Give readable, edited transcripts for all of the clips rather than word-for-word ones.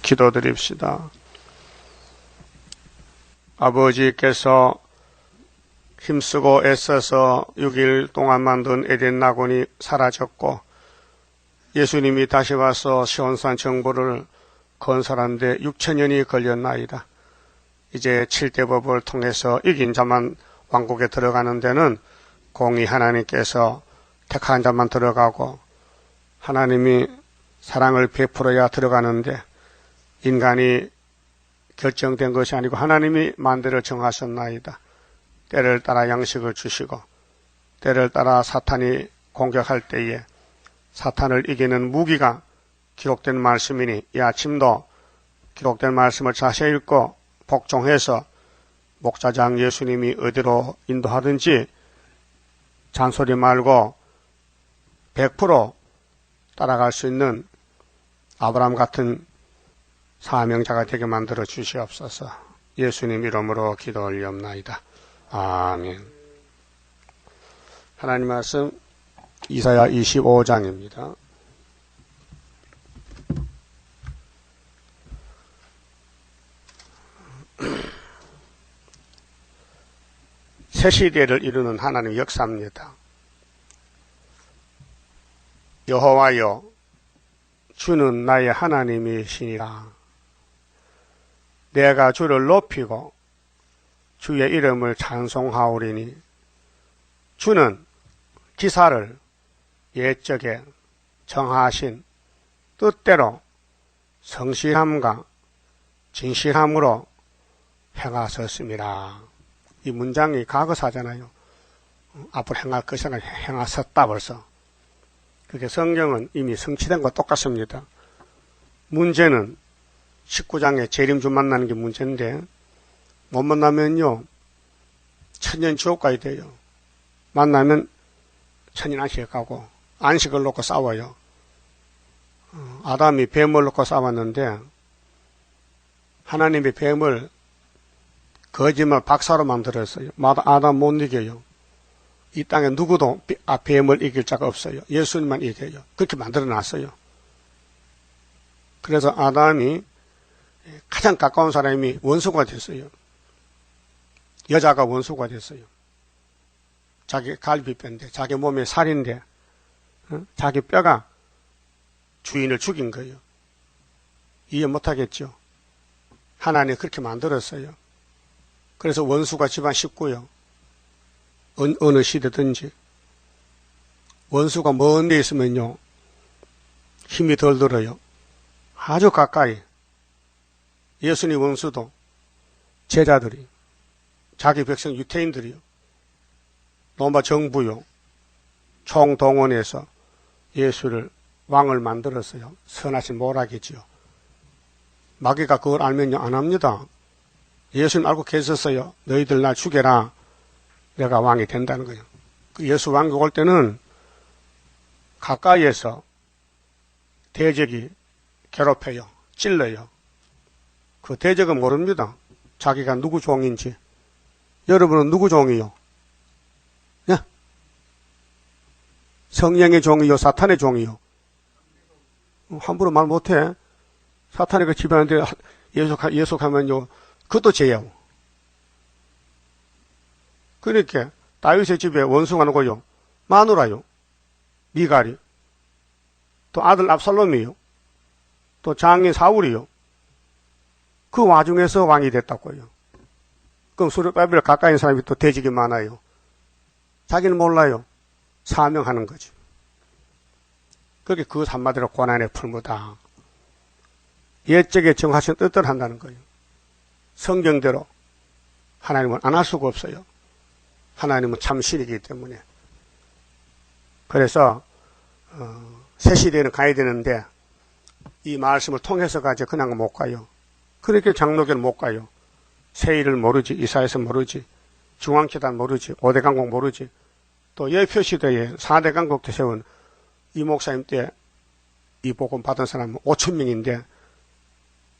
기도드립시다. 아버지께서 힘쓰고 애써서 6일 동안 만든 에덴 낙원이 사라졌고 예수님이 다시 와서 시온산 정보를 건설하는데 6천년이 걸렸나이다. 이제 7대 법을 통해서 이긴 자만 왕국에 들어가는 데는 공의 하나님께서 택한 자만 들어가고 하나님이 사랑을 베풀어야 들어가는데 인간이 결정된 것이 아니고 하나님이 만대로 정하셨나이다. 때를 따라 양식을 주시고 때를 따라 사탄이 공격할 때에 사탄을 이기는 무기가 기록된 말씀이니 이 아침도 기록된 말씀을 자세히 읽고 복종해서 목자장 예수님이 어디로 인도하든지 잔소리 말고 100% 따라갈 수 있는 아브라함 같은 사명자가 되게 만들어 주시옵소서. 예수님 이름으로 기도 올리옵나이다. 아멘. 하나님 말씀 이사야 25장입니다. 새 시대를 이루는 하나님의 역사입니다. 여호와여 주는 나의 하나님이시니라. 내가 주를 높이고 주의 이름을 찬송하오리니 주는 기사를 옛적에 정하신 뜻대로 성실함과 진실함으로 행하셨습니다. 이 문장이 과거사잖아요. 앞으로 행할 것이라 행하셨다 벌써. 그게 성경은 이미 성취된 것과 똑같습니다. 문제는 19장에 재림주 만나는 게 문제인데 못 만나면요 천년 지옥 가야 돼요. 만나면 천년 안식에 가고 안식을 놓고 싸워요. 아담이 뱀을 놓고 싸웠는데 하나님이 뱀을 거짓말 박사로 만들었어요. 아담 못 이겨요. 이 땅에 누구도 뱀을 이길 자가 없어요. 예수님만 이겨요. 그렇게 만들어놨어요. 그래서 아담이 가장 가까운 사람이 원수가 됐어요. 여자가 원수가 됐어요. 자기 갈비뼈인데 자기 몸에 살인데 자기 뼈가 주인을 죽인 거예요. 이해 못하겠죠. 하나님이 그렇게 만들었어요. 그래서 원수가 집안 식구요. 어느 시대든지 원수가 먼 데 있으면요 힘이 덜 들어요. 아주 가까이 예수님 원수도 제자들이 자기 백성 유태인들이요 로마 정부요 총동원해서 예수를 왕을 만들었어요. 선하신 모락이지요. 마귀가 그걸 알면요 안 합니다. 예수님 알고 계셨어요. 너희들 날 죽여라. 내가 왕이 된다는 거예요. 예수 왕국 올 때는 가까이에서 대적이 괴롭혀요. 찔러요. 그 대적은 모릅니다. 자기가 누구 종인지. 여러분은 누구 종이요? 네? 성령의 종이요? 사탄의 종이요? 함부로 말 못해. 사탄이 그 집안인데 예속하면요. 그것도 죄요. 그러니까 다윗의 집에 원수가 누구요? 마누라요. 미갈이. 또 아들 압살롬이요. 또 장인 사울이요. 그 와중에서 왕이 됐다고요. 그럼 수르바벨 가까이 있는 사람이 또 대직이 많아요. 자기는 몰라요. 사명하는 거죠. 그게 그 한마디로 고난의 풀무다. 옛적에 정하신 뜻대로 한다는 거예요. 성경대로 하나님은 안 할 수가 없어요. 하나님은 참신이기 때문에. 그래서 새 시대에는 가야 되는데 이 말씀을 통해서 가지 그냥 못 가요. 그렇게 장로교는 못 가요. 세일을 모르지, 이사야서 모르지, 중앙재단 모르지, 5대 강국 모르지, 또 예표 시대에 4대 강국 때 세운 이 목사님 때 이 복음 받은 사람은 5,000명인데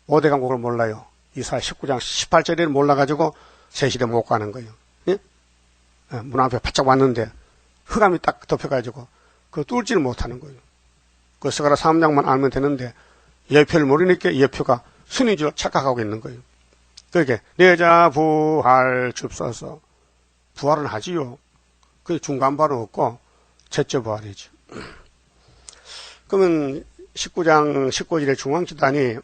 5대 강국을 몰라요. 이사야 19장 18절에는 몰라가지고 새 시대 못 가는 거예요. 예? 문 앞에 바짝 왔는데 흑암이 딱 덮여가지고 그거 뚫지를 못하는 거예요. 그 스가랴 3장만 알면 되는데 예표를 모르니까 예표가 순인 줄 착각하고 있는 거예요. 그렇게 내자 부활 줍소서. 부활은 하지요. 그 중간 발은 없고 첫째 부활이죠. 그러면 19장 19절의 중앙재단이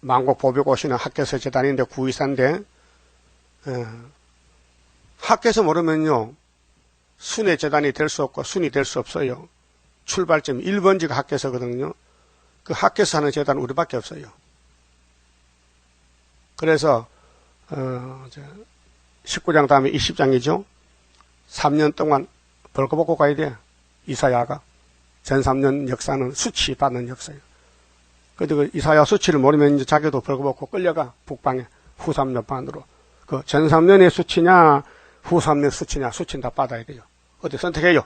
만국 보벽 오시는 학교에서 재단인데 구의사인데 학교에서 모르면요 순의 재단이 될 수 없고 순이 될 수 없어요. 출발점 1번지가 학교에서거든요. 그 학교에서 하는 재단은 우리밖에 없어요. 그래서 19장 다음에 20장이죠. 3년 동안 벌거벗고 가야 돼. 이사야가. 전 3년 역사는 수치 받는 역사예요. 그런데 그 이사야 수치를 모르면 이제 자기도 벌거벗고 끌려가. 북방에 후 3년 반으로. 그 전 3년의 수치냐 후 3년 수치냐 수치는 다 받아야 돼요. 어디 선택해요?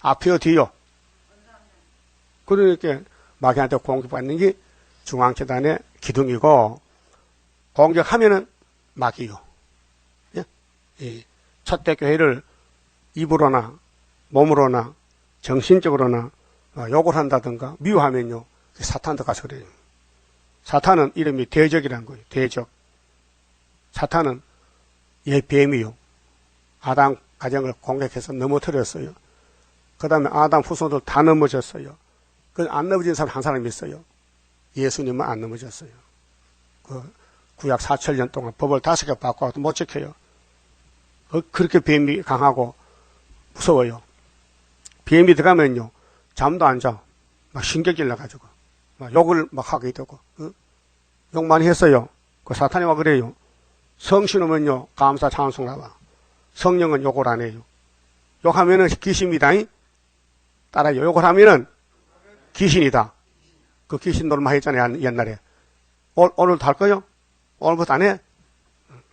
앞이요 뒤요? 그러니까 마귀한테 공격받는 게 중앙재단의 기둥이고 공격하면은 마귀요. 예? 첫대 교회를 입으로나 몸으로나 정신적으로나 욕을 한다든가 미워하면요 사탄도 가서 그래요. 사탄은 이름이 대적이라는 거예요. 대적. 사탄은 뱀이요. 아담 가정을 공격해서 넘어뜨렸어요. 그 다음에 아담 후손들 다 넘어졌어요. 그 안 넘어진 사람 한 사람 있어요. 예수님은 안 넘어졌어요. 그 구약 4,000년 동안 법을 5개 바꿔도 못 지켜요. 그렇게 뱀이 강하고 무서워요. 뱀이 들어가면요 잠도 안 자. 막 신경질 나가지고 막 욕을 막 하게 되고 욕 많이 했어요. 그 사탄이 와 그래요. 성신으면요 감사 찬송 나와. 성령은 욕을 안 해요. 욕하면은 귀신이다. 따라요. 욕을 하면은 귀신이다. 그 귀신 놀마 했잖아요 옛날에. 오늘도 할 거요? 오늘부터 안 해?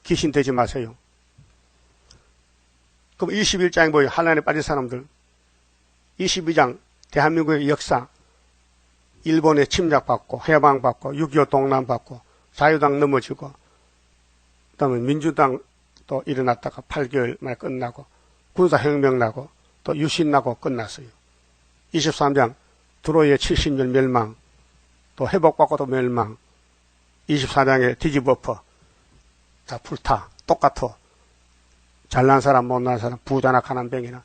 귀신 되지 마세요. 그럼 21장이 뭐예요? 한란에 빠진 사람들. 22장 대한민국의 역사. 일본에 침략받고 해방받고 6.25 동남받고 자유당 넘어지고 그다음에 민주당 또 일어났다가 8개월 만에 끝나고 군사혁명 나고 또 유신 나고 끝났어요. 23장 드로이의 70년 멸망 또 회복받고도 멸망 24장에 뒤집어퍼 다 불타 똑같아. 잘난 사람 못난 사람 부자나 가난뱅이나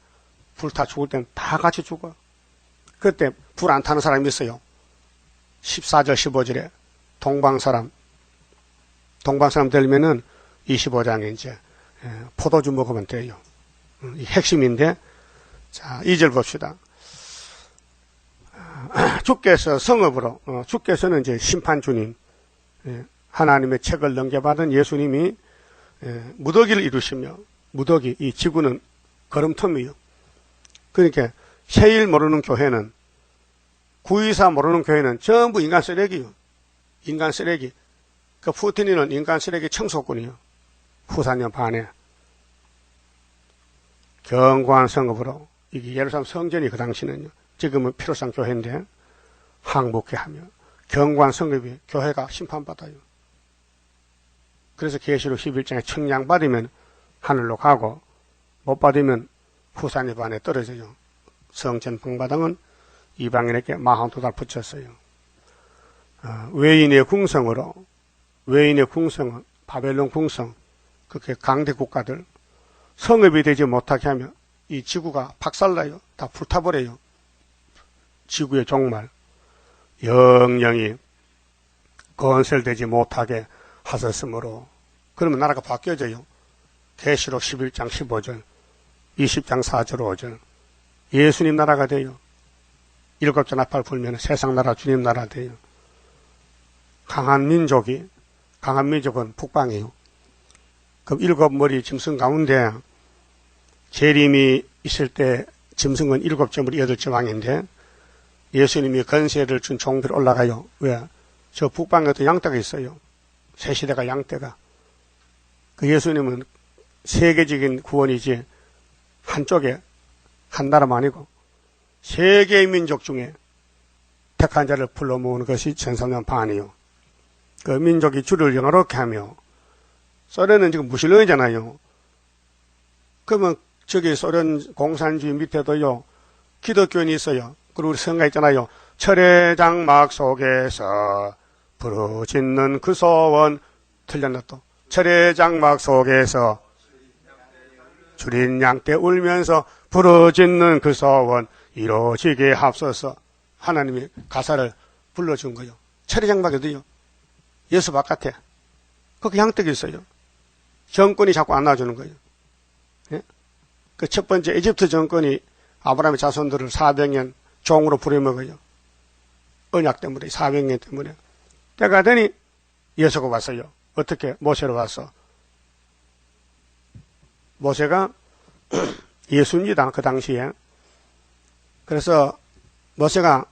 불타 죽을 땐 다 같이 죽어. 그때 불 안 타는 사람이 있어요. 14절 15절에 동방사람 되면은 25장에 이제 포도주 먹으면 돼요. 이 핵심인데 자 2절 봅시다. 주께서 성읍으로 주께서는 이제 심판주님 하나님의 책을 넘겨받은 예수님이 무더기를 이루시며 무더기 이 지구는 걸음터미요. 그러니까 세일 모르는 교회는 구의사 모르는 교회는 전부 인간 쓰레기요. 인간 쓰레기. 그 푸틴이는 인간 쓰레기 청소꾼이요. 후 4년 반에 견고한 성읍으로 이게 예루살렘 성전이 그 당시는요. 지금은 필요상 교회인데 항복해 하며 견고한 성읍이 교회가 심판받아요. 그래서 계시록 11장에 청량 받으면 하늘로 가고 못 받으면 후산의 반에 떨어져요. 성전 방바닥은 이방인에게 42달 붙였어요. 외인의 궁성으로 외인의 궁성은 바벨론 궁성 그렇게 강대 국가들 성읍이 되지 못하게 하면 이 지구가 박살나요. 다 불타버려요. 지구의 종말 영영이 건설되지 못하게 하셨으므로 그러면 나라가 바뀌어져요. 계시록 11장 15절 20장 4절 5절 예수님 나라가 돼요. 7째 나팔 불면 세상 나라 주님 나라 돼요. 강한 민족은 북방이에요. 그럼 7머리 짐승 가운데 재림이 있을 때 짐승은 7점 우리 8점 왕인데 예수님이 건세를 준 종들 올라가요. 왜? 저 북방에도 양떼가 있어요. 새 시대가 양떼가. 그 예수님은 세계적인 구원이지 한쪽에 한 나라만 아니고 세계의 민족 중에 택한 자를 불러 모으는 것이 1300년 반이요. 그 민족이 주를 영화롭게 하며 소련은 지금 무신론이잖아요. 그러면 저기 소련 공산주의 밑에도요 기독교인이 있어요. 그리고 우리 성가 있잖아요. 철의 장막 속에서 부르짖는 그 소원. 틀렸나 또. 철의 장막 속에서 주린 양떼 울면서 부르짖는 그 소원 이루어지게 합소서. 하나님이 가사를 불러준 거요. 철의 장막에도요. 예수 바깥에 거기 양떼가 있어요. 정권이 자꾸 안 놔주는 거예요. 예? 그 첫 번째 이집트 정권이 아브라함의 자손들을 400년 종으로 부려먹어요. 언약 때문에 400년 때문에. 때가 되니 예수가 왔어요. 어떻게? 모세로 왔어. 모세가 예수입니다. 그 당시에. 그래서 모세가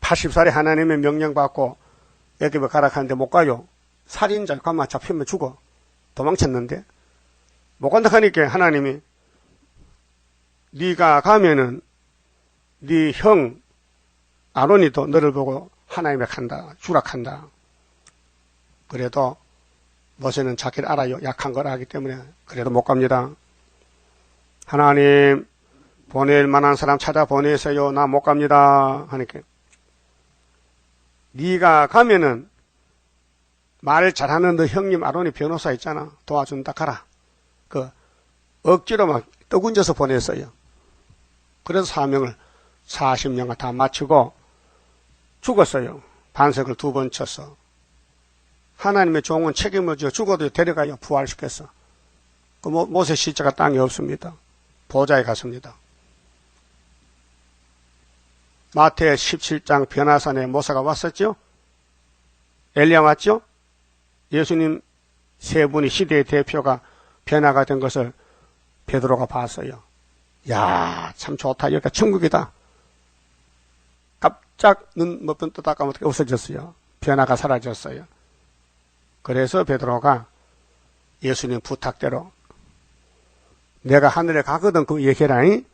80살에 하나님의 명령 받고 애굽에 가라 하는데 못 가요. 살인자 가만 잡히면 죽어. 도망쳤는데 못 간다 하니까 하나님이 네가 가면은 네 형 아론이도 너를 보고 하나님에 간다. 주락한다. 그래도 모세는 자기를 알아요. 약한 걸 알기 때문에. 그래도 못 갑니다. 하나님 보낼 만한 사람 찾아 보내세요. 나 못 갑니다. 하니까 네가 가면은 말 잘하는 너 형님 아론이 변호사 있잖아. 도와준다 가라. 그 억지로 막 떠군져서 보냈어요. 그래서 사명을 40년간 다 마치고 죽었어요. 반석을 2번 쳤어. 하나님의 종은 책임을 져 죽어도 데려가요. 부활시켰어. 그 모세 시체가 땅에 없습니다. 보좌에 갔습니다. 마태 17장 변화산에 모세가 왔었죠. 엘리야 왔죠. 예수님 세 분이 시대의 대표가 변화가 된 것을 베드로가 봤어요. 야, 참 좋다. 여기가 천국이다. 깜짝 눈 몇 번 뜨다가 어떻게 없어졌어요. 변화가 사라졌어요. 그래서 베드로가 예수님 부탁대로 내가 하늘에 가거든 그 얘기라니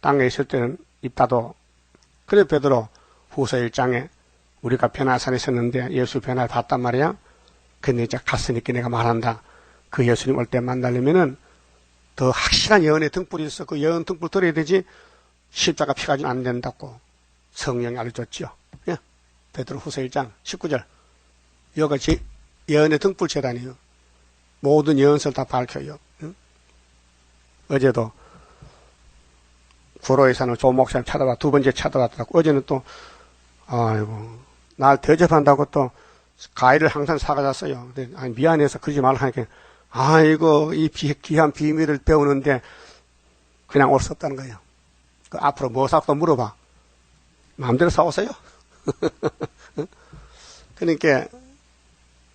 땅에 있을 때는 입 닫어. 그래 베드로 후서 1장에 우리가 변화산에 있었는데 예수 변화를 봤단 말이야. 근데 이제 갔으니까 내가 말한다. 그 예수님 올 때 만나려면은 더 확실한 예언의 등불이 있어. 그 예언 등불 들어야 되지 십자가 피 가지고는 안 된다고 성령이 알려줬지요. 예? 베드로 후서 1장 19절. 여기가 예언의 등불 재단이에요. 모든 예언서를 다 밝혀요. 응? 어제도 구로에 사는 조 목사님 찾아와 2번째 찾아왔더라고. 어제는 또 아이고 날 대접한다고 또 과일을 항상 사가졌어요. 근데 아니, 미안해서 그러지 말라 하니까 아이고 이 귀한 비밀을 배우는데 그냥 올 수 없다는 거예요. 그 앞으로 뭐 사고 물어봐. 마음대로 사오세요. 그러니까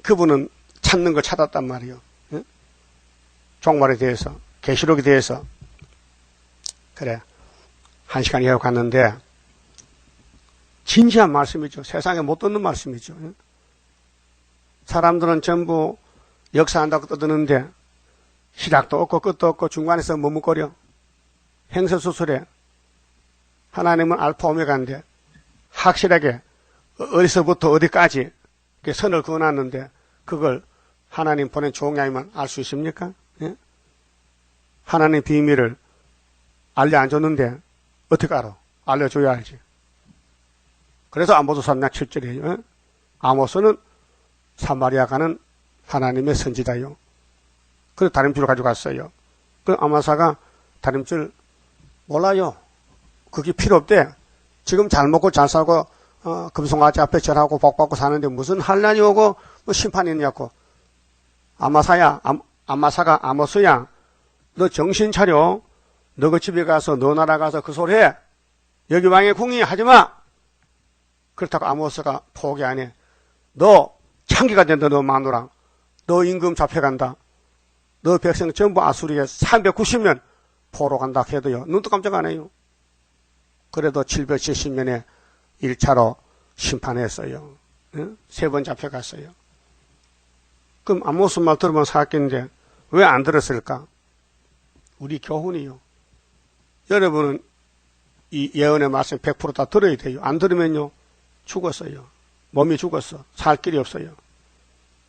그분은 찾는 걸 찾았단 말이에요. 응? 종말에 대해서 계시록에 대해서 그래 1시간 이하고 갔는데 진지한 말씀이죠. 세상에 못 듣는 말씀이죠. 응? 사람들은 전부 역사한다고 떠드는데 시작도 없고 끝도 없고 중간에서 머뭇거려. 행설수설해. 하나님은 알파 오메가인데 확실하게 어디서부터 어디까지 선을 그어놨는데 그걸 하나님 보낸 종양이만 알 수 있습니까? 예? 하나님 비밀을 알려 안 줬는데 어떻게 알아? 알려줘야 알지. 그래서 아모스 3장 7절이에요. 예? 아모스는 사마리아 가는 하나님의 선지자요. 그래서 다림줄을 가져갔어요. 그 아마사가 다림줄 몰라요. 그게 필요 없대. 지금 잘 먹고 잘 살고 금송아지 앞에 절하고 복받고 사는데 무슨 환난이 오고 뭐 심판이 있냐고. 아마사가 아모스야 너 정신 차려. 너 그 집에 가서 너 나라 가서 그 소리 해. 여기 왕의 궁이 하지마. 그렇다고 아모스가 포기 안 해. 너 창기가 된다. 너 마누라. 너 임금 잡혀간다. 너 백성 전부 아수리에 390년 포로 간다 해도요. 눈도 깜짝 안 해요. 그래도 770년에 1차로 심판했어요. 응? 3번 잡혀갔어요. 그럼 아모스 말 들으면 살겠는데 왜 안 들었을까? 우리 교훈이요. 여러분은 이 예언의 말씀 100% 다 들어야 돼요. 안 들으면요 죽었어요. 몸이 죽었어. 살 길이 없어요.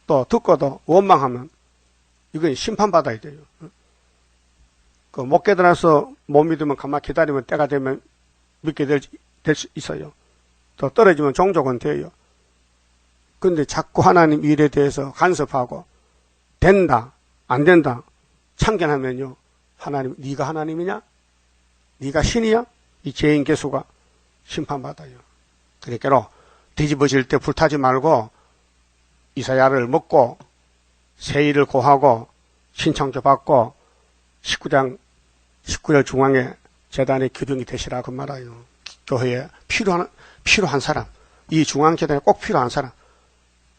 또 듣고도 원망하면 이건 심판받아야 돼요. 그 못 깨달아서 못 믿으면 가만 기다리면 때가 되면 믿게 될 수 있어요. 또 떨어지면 종족은 돼요. 근데 자꾸 하나님 일에 대해서 간섭하고 된다 안 된다 참견하면요, 하나님 네가 하나님이냐? 네가 신이야? 이 죄인 개수가 심판받아요. 그러니까 뒤집어질 때 불타지 말고 이사야를 먹고 세일을 고하고 신청조 받고 19절 중앙에 재단의 기둥이 되시라 그 말아요. 교회에 필요한 사람, 이 중앙재단에 꼭 필요한 사람,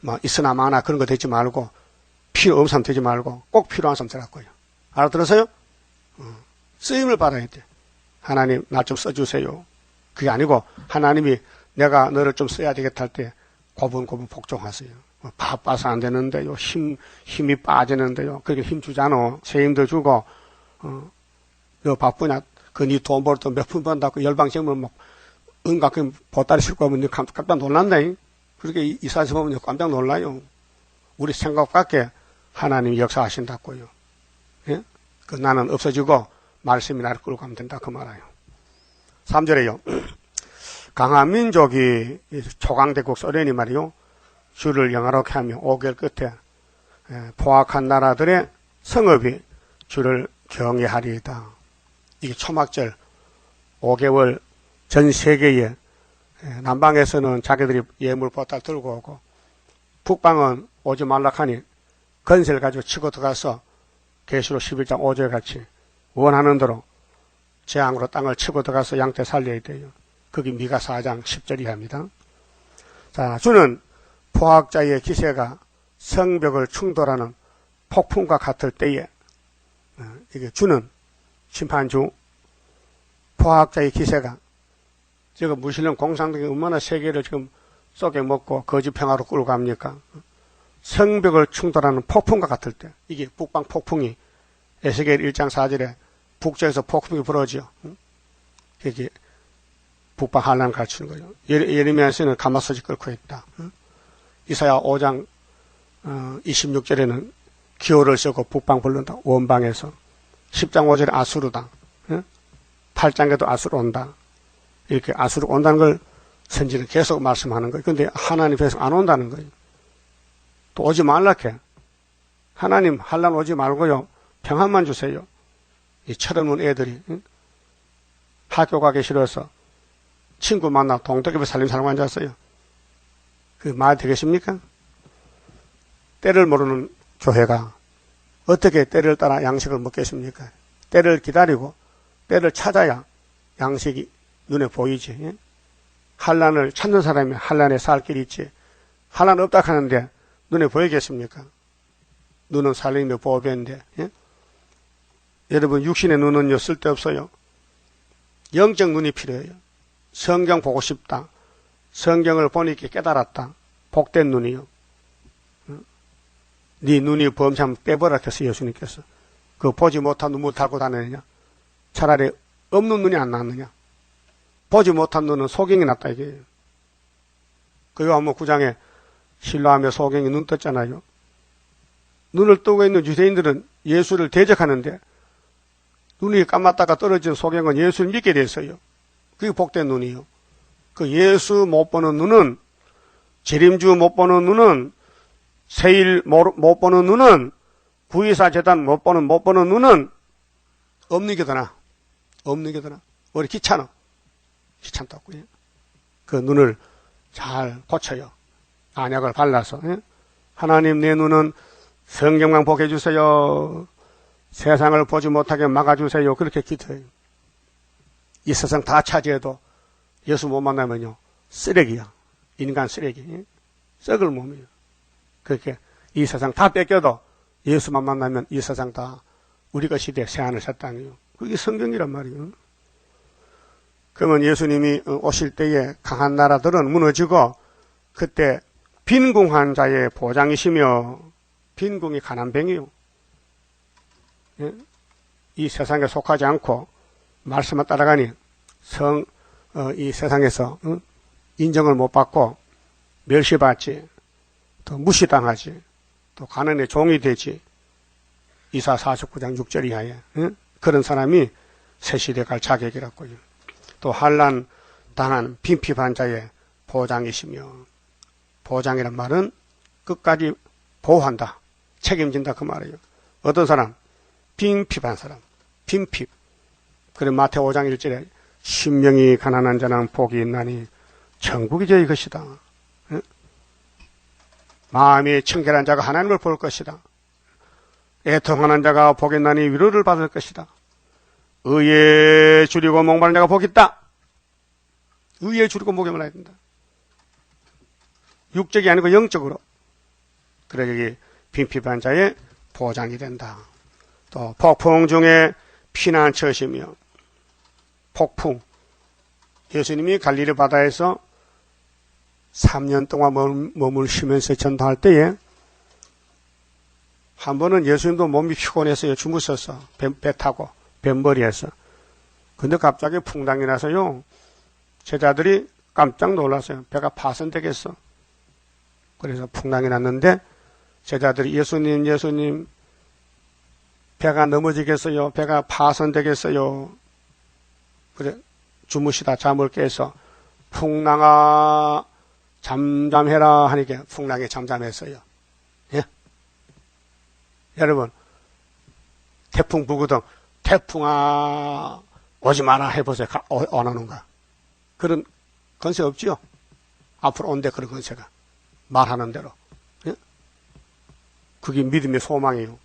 뭐 있으나 마나 그런 거 되지 말고, 필요 없는 사람 되지 말고 꼭 필요한 사람 되라고요. 알아들었어요? 쓰임을 받아야 돼. 하나님 나 좀 써주세요. 그게 아니고 하나님이 내가 너를 좀 써야 되겠다 할 때 고분고분 복종하세요. 바빠서 안 되는데요. 힘이 빠지는데요. 그렇게 힘 주잖아. 세임도 주고, 너 바쁘냐? 그 니 돈 벌 돈 몇 푼 번다고 열방쟁면 막, 가끔 보따리 싣고 하면 깜짝 놀란다. 그렇게 이사에서 보면 깜짝 놀라요. 우리 생각 밖에 하나님이 역사하신다고요. 예? 그 나는 없어지고 말씀이 나를 끌고 가면 된다. 그 말이에요. 3절에요. 강한 민족이 초강대국 소련이 말이요. 주를 영화롭게 하며 5개월 끝에 포악한 나라들의 성읍이 주를 경외하리이다. 이게 초막절 5개월 전 세계에 남방에서는 자기들이 예물 보따리 들고 오고 북방은 오지 말락하니 건세를 가지고 치고 들어가서 계시록 11장 5절 같이 원하는 대로 재앙으로 땅을 치고 들어가서 양떼 살려야 돼요. 그게 미가 4장 10절 이하입니다. 자, 주는 포악자의 기세가 성벽을 충돌하는 폭풍과 같을 때에, 이게 주는 심판주, 포악자의 기세가, 지금 무신론 공산당이 얼마나 세계를 지금 쏘게 먹고 거짓평화로 끌고 갑니까? 성벽을 충돌하는 폭풍과 같을 때, 이게 북방 폭풍이 에스겔 1장 4절에 북쪽에서 폭풍이 불어지요. 이게 북방 한란을 가르치는 거죠. 예레미야서는 가마솥이 끓고 있다. 이사야 5장 26절에는 기호를 쓰고 북방 부른다. 원방에서. 10장 5절에 아수르다. 8장에도 아수르 온다. 이렇게 아수르 온다는 걸 선지는 계속 말씀하는 거예요. 근데 하나님 계속 안 온다는 거예요. 또 오지 말라게. 하나님 한란 오지 말고요. 평안만 주세요. 이 철없는 애들이 학교 가기 싫어서 친구 만나 동덕협에 살림 살고 앉았어요. 그 말 되겠습니까? 때를 모르는 교회가 어떻게 때를 따라 양식을 먹겠습니까? 때를 기다리고 때를 찾아야 양식이 눈에 보이지. 한란을 찾는 사람이 한란에 살 길이 있지. 한란 없다 하는데 눈에 보이겠습니까? 눈은 살림의 보배인데. 여러분 육신의 눈은요 쓸데없어요. 영적 눈이 필요해요. 성경 보고 싶다. 성경을 보니까 깨달았다. 복된 눈이요. 네 눈이 범참 빼버라 했어 예수님께서. 그 보지 못한 눈 못 달고 다니느냐. 차라리 없는 눈이 안 나왔느냐. 보지 못한 눈은 소경이 났다 이게. 그 요한복음 9장에 신라하며 소경이 눈 떴잖아요. 눈을 뜨고 있는 유대인들은 예수를 대적하는데 눈이 감았다가 떨어진 소경은 예수를 믿게 됐어요. 그게 복된 눈이요. 그 예수 못 보는 눈은, 재림주 못 보는 눈은, 세일 못 보는 눈은, 구이사 재단 못 보는 눈은 없는 게 더 나아. 없는 게 더 나아. 우리 귀찮아. 귀찮다고요. 그 눈을 잘 고쳐요. 안약을 발라서. 하나님 내 눈은 성경만 보게 해주세요. 세상을 보지 못하게 막아주세요. 그렇게 기도해요. 이 세상 다 차지해도 예수 못 만나면요. 쓰레기야. 인간 쓰레기. 썩을 몸이에요. 그렇게 이 세상 다 뺏겨도 예수만 만나면 이 세상 다 우리 것이 돼 새하늘 새 땅이에요. 그게 성경이란 말이에요. 그러면 예수님이 오실 때에 강한 나라들은 무너지고 그때 빈궁한 자의 보장이시며 빈궁이 가난뱅이요. 이 세상에 속하지 않고 말씀만 따라가니 이 세상에서 인정을 못 받고 멸시받지, 또 무시당하지, 또 가난의 종이 되지. 이사 49장 6절 이하에 그런 사람이 새 시대 갈 자격이라고요. 또 환난 당한 빈핍한 자의 보장이시며 보장이란 말은 끝까지 보호한다, 책임진다 그 말이에요. 어떤 사람? 빈핍한 사람, 빈핍. 그래 마태오 5장 1절에 심령이 가난한 자는 복이 있나니 천국이 저희 것이다. 마음이 청결한 자가 하나님을 볼 것이다. 애통하는 자가 복이 있나니 위로를 받을 것이다. 의에 줄이고 목마른 자가 복이 있다. 의에 줄이고 목마라야 된다. 육적이 아니고 영적으로. 그래 여기 빈핍한 자의 보장이 된다. 또 폭풍 중에 피난처시며 폭풍. 예수님이 갈릴리 바다에서 3년 동안 머물시면서 전도할 때에 한 번은 예수님도 몸이 피곤해서요. 주무셨어. 배 타고 뱃머리에서. 근데 갑자기 풍랑이 나서요. 제자들이 깜짝 놀랐어요. 배가 파손되겠어. 그래서 풍랑이 났는데 제자들이 예수님 배가 넘어지겠어요. 배가 파손되겠어요. 그래 주무시다 잠을 깨서 풍랑아 잠잠해라 하니까 풍랑이 잠잠했어요. 예? 여러분 태풍 불거든 태풍아 오지 마라 해보세요. 안 오는가? 그런 건세 없지요? 앞으로 온대 그런 건세가 말하는 대로. 예? 그게 믿음의 소망이에요.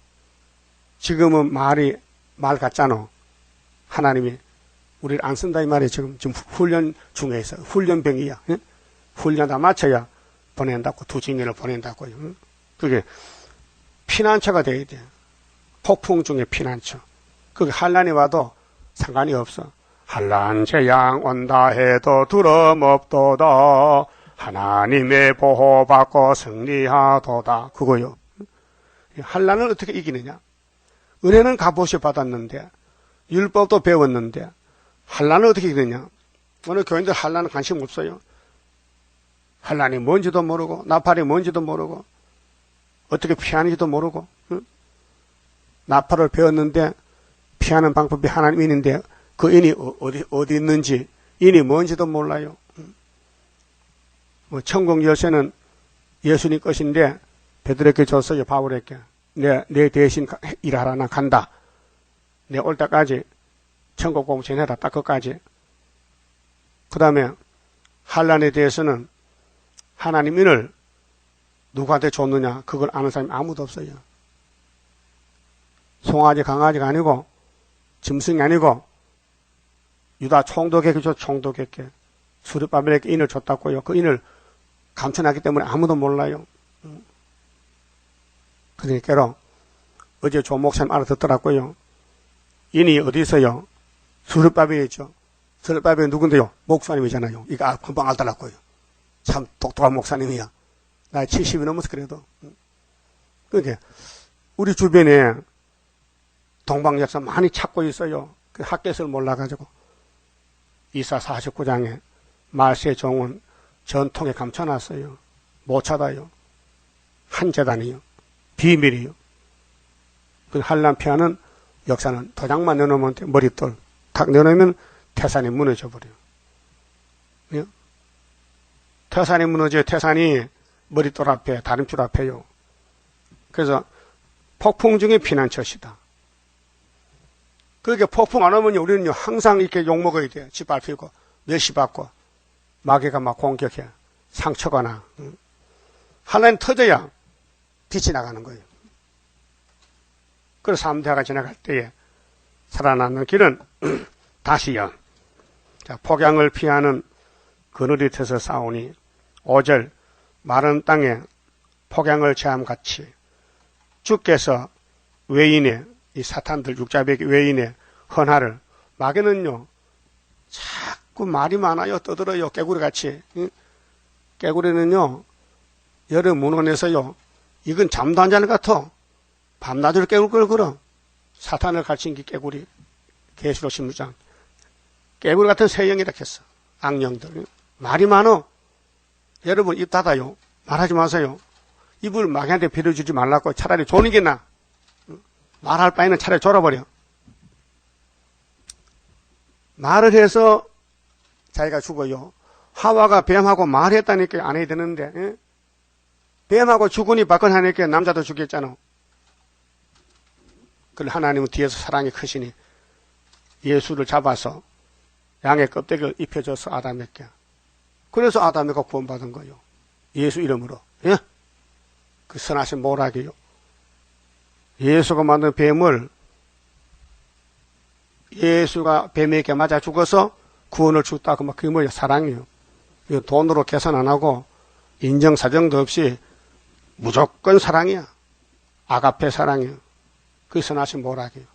지금은 말 같잖아. 하나님이 우리를 안 쓴다 이 말이 지금 훈련 중에 있어. 훈련병이야. 예? 훈련 다 마쳐야 보낸다고 두 징계를 보낸다고요. 예? 그게 피난처가 돼야 돼. 폭풍 중에 피난처. 그게 환란이 와도 상관이 없어. 환란 재앙 온다 해도 두려움 없도다. 하나님의 보호받고 승리하도다. 그거요. 환란을 어떻게 이기느냐? 은혜는 값없이 받았는데 율법도 배웠는데 환란을 어떻게 이기느냐? 오늘 교인들 환란은 관심 없어요. 환란이 뭔지도 모르고 나팔이 뭔지도 모르고 어떻게 피하는지도 모르고 응? 나팔을 배웠는데 피하는 방법이 하나님 인인데 그 인이 어디 있는지 인이 뭔지도 몰라요. 뭐 천국 열쇠는 예수님 것인데 베드로에게 줬어요. 바울에게. 내 대신 일하라 나 간다. 내 올 때까지 천국 공부 전해라 딱 끝까지. 그 다음에 환란에 대해서는 하나님 인을 누구한테 줬느냐 그걸 아는 사람이 아무도 없어요. 송아지 강아지가 아니고 짐승이 아니고 유다 총독에게 줬 총독에게 수르바벨에게 인을 줬다고요. 그 인을 감춰놨기 때문에 아무도 몰라요. 그러니까 어제 조 목사님 알아듣더라고요. 인이 어디 있어요? 수르바벨에 있죠. 수르바벨이 누군데요? 목사님이잖아요. 이거 금방 알더라고요. 참 똑똑한 목사님이야. 나이 70이 넘어서 그래도. 그러니까 우리 주변에 동방역사 많이 찾고 있어요. 그 학교에서 몰라가지고 이사 49장에 말세 종은 전통에 감춰놨어요. 못 찾아요. 한 재단이요. 비밀이요. 그 환란 피하는 역사는 도장만 내놓으면 머릿돌 탁 내놓으면 태산이 무너져 버려요. 예? 태산이 무너져요. 태산이 머릿돌 앞에 다른 줄 앞에요. 그래서 폭풍 중에 피난처시다. 그렇게 폭풍 안 오면 우리는 항상 이렇게 욕먹어야 돼요. 짓밟히고 멸시받고 마귀가 막 공격해. 상처가 나. 하나님 터져야 빛이 나가는 거예요. 그래서 삼대가 지나갈 때에 살아남는 길은 다시요. 자, 폭양을 피하는 그늘이 트서 싸우니 5절 마른 땅에 폭양을 제함같이 주께서 외인의 이 사탄들 육자백의 외인의 헌화를 마귀는요 자꾸 말이 많아요. 떠들어요. 깨구리같이. 깨구리는요 여름 문헌에서요 이건 잠도 안 자는 것 같아. 밤낮으로 깨굴거려. 사탄을 가르친 게 깨구리. 계시록 16장. 깨구리 같은 새형이라 했어. 악령들. 말이 많어. 여러분 입 닫아요. 말하지 마세요. 입을 마귀한테 빌어주지 말라고 차라리 조는 게 나아. 말할 바에는 차라리 졸아버려. 말을 해서 자기가 죽어요. 하와가 뱀하고 말했다니까 안 해야 되는데 뱀하고 주군이 받건 하니까 남자도 죽였잖아. 그걸 하나님은 뒤에서 사랑이 크시니 예수를 잡아서 양의 껍데기를 입혀줘서 아담에게. 그래서 아담이가 구원받은 거요. 예수 이름으로. 예? 그 선하신 모락이요. 예수가 만든 뱀을 예수가 뱀에게 맞아 죽어서 구원을 줬다. 그게 뭐예요? 사랑이요. 이거 돈으로 계산 안 하고 인정사정도 없이 무조건 사랑이야. 아가페 사랑이요. 그 선하신 모락이요.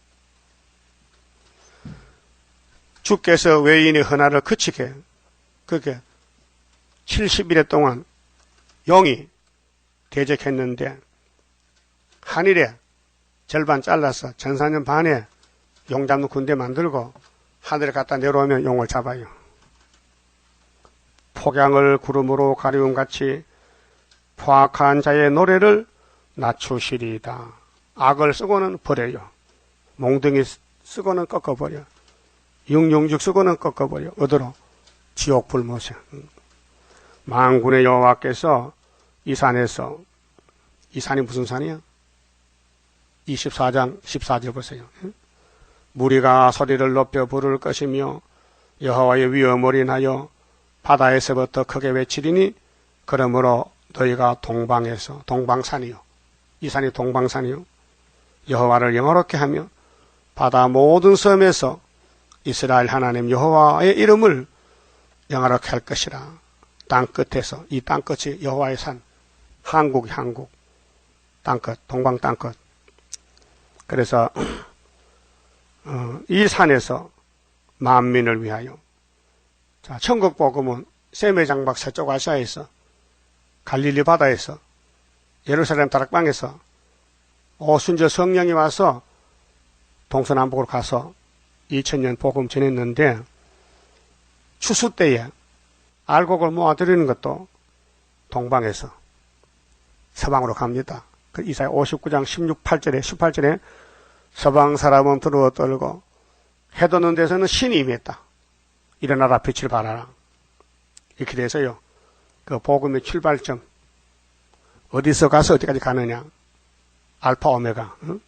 주께서 외인의 헌화를 그치게 그게 70일 동안 영이 대적했는데 한일에 절반 잘라서 전사년 반에 용 잡는 군대 만들고 하늘에 갖다 내려오면 용을 잡아요. 폭양을 구름으로 가리움같이 포악한 자의 노래를 낮추시리이다. 악을 쓰고는 버려요. 몽둥이 쓰고는 꺾어버려. 육육육 쓰고는 꺾어버려. 어디로? 지옥 불못에. 만군의 여호와께서 이 산에서, 이 산이 무슨 산이야? 24장 14절 보세요. 무리가 소리를 높여 부를 것이며 여호와의 위엄을 인하여 바다에서부터 크게 외치리니 그러므로 너희가 동방에서, 동방산이요. 이 산이 동방산이요. 여호와를 영화롭게 하며 바다 모든 섬에서 이스라엘 하나님 여호와의 이름을 영화롭게 할 것이라. 땅 끝에서, 이 땅 끝이 여호와의 산, 한국 땅끝, 동방 땅끝. 그래서 이 산에서 만민을 위하여. 자, 천국 복음은 세메장막 서쪽 아시아에서, 갈릴리 바다에서, 예루살렘 다락방에서 오순절 성령이 와서 동서남북으로 가서 2000년 복음 전했는데, 추수 때에 알곡을 모아드리는 것도 동방에서 서방으로 갑니다. 이사야 59장 18절에 서방 사람은 두려워 떨고 해돋는 데서는 신이 임했다. 일어나라 빛을 발하라. 이렇게 돼서요. 그 복음의 출발점. 어디서 가서 어디까지 가느냐. 알파 오메가. 응?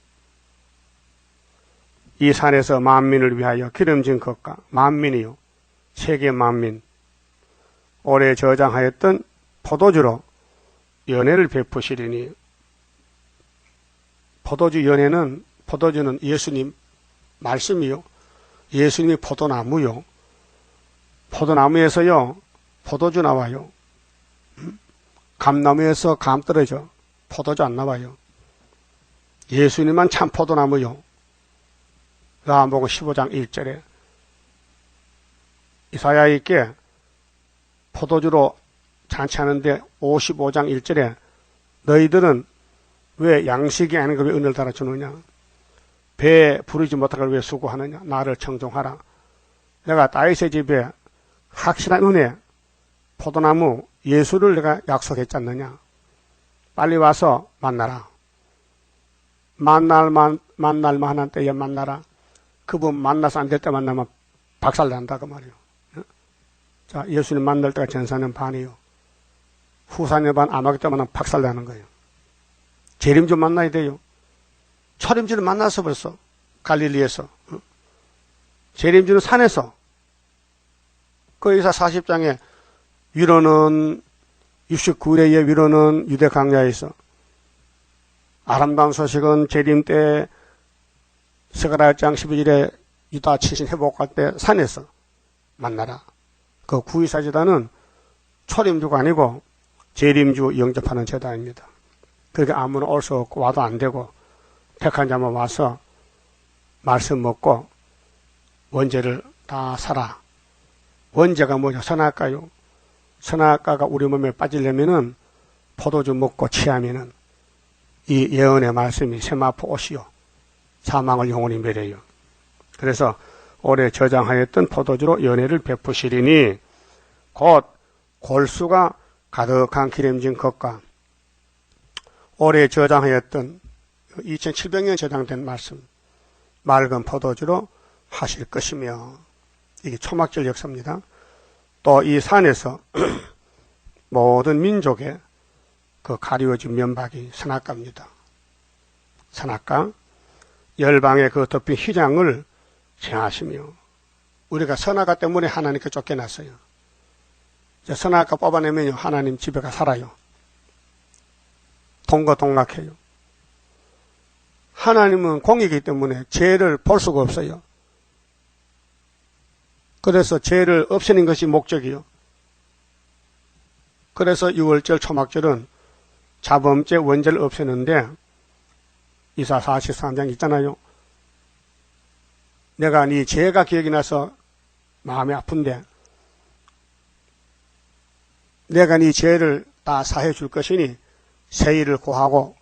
이 산에서 만민을 위하여 기름진 것과 만민이요. 세계 만민. 오래 저장하였던 포도주로 연회를 베푸시리니. 포도주는 예수님 말씀이요. 예수님이 포도나무요. 포도나무에서요, 포도주 나와요. 감나무에서 감 떨어져. 포도주 안 나와요. 예수님만 참 포도나무요. 요한복음 15장 1절에 이사야에게 포도주로 잔치하는데 55장 1절에 너희들은 왜 양식이 아닌 걸 왜 은혜를 달아주느냐? 배에 부르지 못한 걸 왜 수고하느냐? 나를 청종하라. 내가 다윗의 집에 확실한 은혜, 포도나무, 예수를 내가 약속했지 않느냐? 빨리 와서 만나라. 만날만한 때에 만나라. 그분 만나서 안 될 때 만나면 박살난다 그 말이에요. 자, 예수님 만날 때가 전사년 반이요. 후사년 반 암하기 때 만나면 박살나는 거예요. 재림주 만나야 돼요. 초림주는 만나서 벌써 갈릴리에서. 재림주는 산에서. 그 이사 40장에 위로는 69일의 위로는 유대 강야에서. 아름다운 소식은 재림 때 스가랴장 12절에 유다 친신 회복할 때 산에서 만나라. 그 구이사제단은 초림주가 아니고 재림주 영접하는 제단입니다. 그렇게 아무나 올 수 없고 와도 안 되고 택한 자만 와서 말씀 먹고 원죄를 다 살아. 원죄가 뭐죠? 선악과요. 선악과가 우리 몸에 빠지려면은 포도주 먹고 취하면은 이 예언의 말씀이 세마포 옷이요. 사망을 영원히 멸해요. 그래서 오래 저장하였던 포도주로 연회를 베푸시리니 곧 골수가 가득한 기름진 것과 오래 저장하였던 2700년 저장된 말씀 맑은 포도주로 하실 것이며 이게 초막절 역사입니다. 또 이 산에서 모든 민족의 그 가리워진 면박이 선악과입니다. 선악과, 열방의 그 덮인 휘장을 제하시며, 우리가 선악과 때문에 하나님께 쫓겨났어요. 선악과 뽑아내면요, 하나님 집에 가 살아요. 동거동락해요. 하나님은 공이기 때문에 죄를 볼 수가 없어요. 그래서 죄를 없애는 것이 목적이요. 그래서 6월절 초막절은 자범죄 원죄를 없애는데 이사 43장 있잖아요. 내가 네 죄가 기억이 나서 마음이 아픈데 내가 네 죄를 다 사해 줄 것이니 세일을 고하고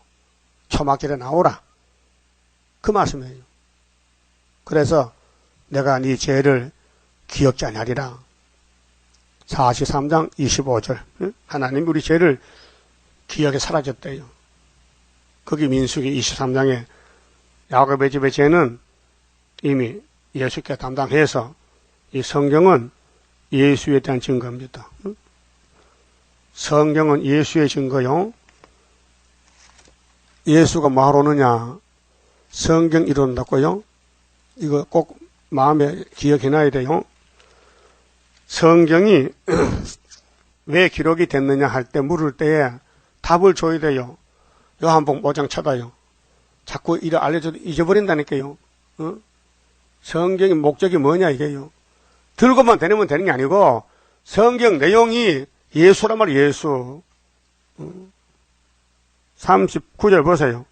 초막절에 나오라. 그 말씀이에요. 그래서 내가 네 죄를 기억지 아니하리라. 43장 25절. 하나님 우리 죄를 기억에 사라졌대요. 거기 민수기 23장에 야곱의 집의 죄는 이미 예수께 담당해서 이 성경은 예수에 대한 증거입니다. 성경은 예수의 증거요. 예수가 뭐하러 오느냐? 성경 이룬다고요? 이거 꼭 마음에 기억해놔야 돼요. 성경이 왜 기록이 됐느냐 할 때 물을 때에 답을 줘야 돼요. 요한복음 5장 쳐다요. 자꾸 이래 알려줘도 잊어버린다니까요. 성경의 목적이 뭐냐 이게요. 들고만 다니면 되는 게 아니고 성경 내용이 예수란 말이에요. 예수. 39절 보세요.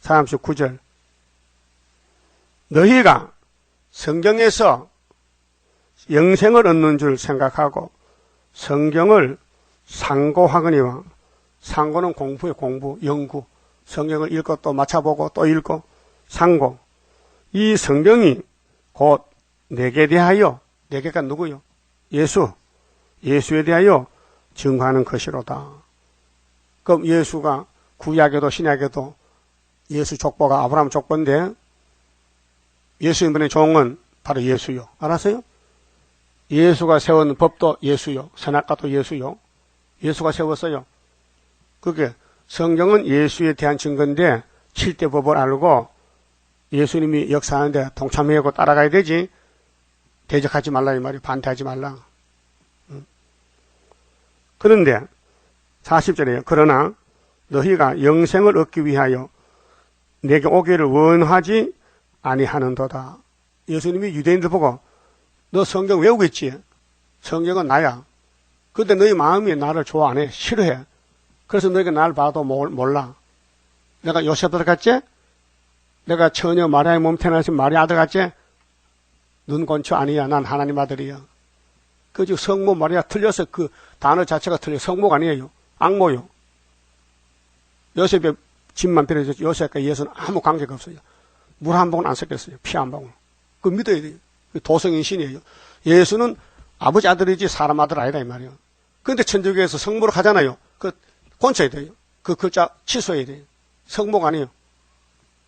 39절. 너희가 성경에서 영생을 얻는 줄 생각하고 성경을 상고하거니와, 상고는 공부예요. 공부, 연구. 성경을 읽고 또 맞춰보고 또 읽고 상고. 이 성경이 곧 내게 대하여, 내게가 누구요? 예수. 예수에 대하여 증거하는 것이로다. 그럼 예수가 구약에도 신약에도 예수 족보가 아브라함 족보인데 예수님의 종은 바로 예수요. 알았어요? 예수가 세운 법도 예수요. 선악과도 예수요. 예수가 세웠어요. 그게 성경은 예수에 대한 증거인데 7대 법을 알고 예수님이 역사하는데 동참하고 따라가야 되지. 대적하지 말라 이 말이, 반대하지 말라. 그런데 40절에요. 그러나 너희가 영생을 얻기 위하여 내게 오기를 원하지 아니하는도다. 예수님이 유대인들 보고 너 성경 외우고 있지? 성경은 나야. 근데 너희 마음이 나를 좋아 안 해. 싫어해. 그래서 너희가 나를 봐도 몰라. 내가 요셉 아들 같지? 내가 처녀 마리아의 몸 태어나서 마리아 아들 같지? 눈건초 아니야. 난 하나님 아들이야. 그 성모 마리아 틀려서 그 단어 자체가 틀려. 성모가 아니에요. 악모요. 요셉의 집만 빌어줘. 요셉과 예수는 아무 관계가 없어요. 물 한 방울 안 섞였어요. 피 한 방울. 그거 믿어야 돼요. 도성인 신이에요. 예수는 아버지 아들이지 사람 아들 아니다 이 말이에요. 그런데 천주교에서 성모로 하잖아요. 그 고쳐야 돼요. 그 글자 취소해야 돼요. 성모가 아니에요.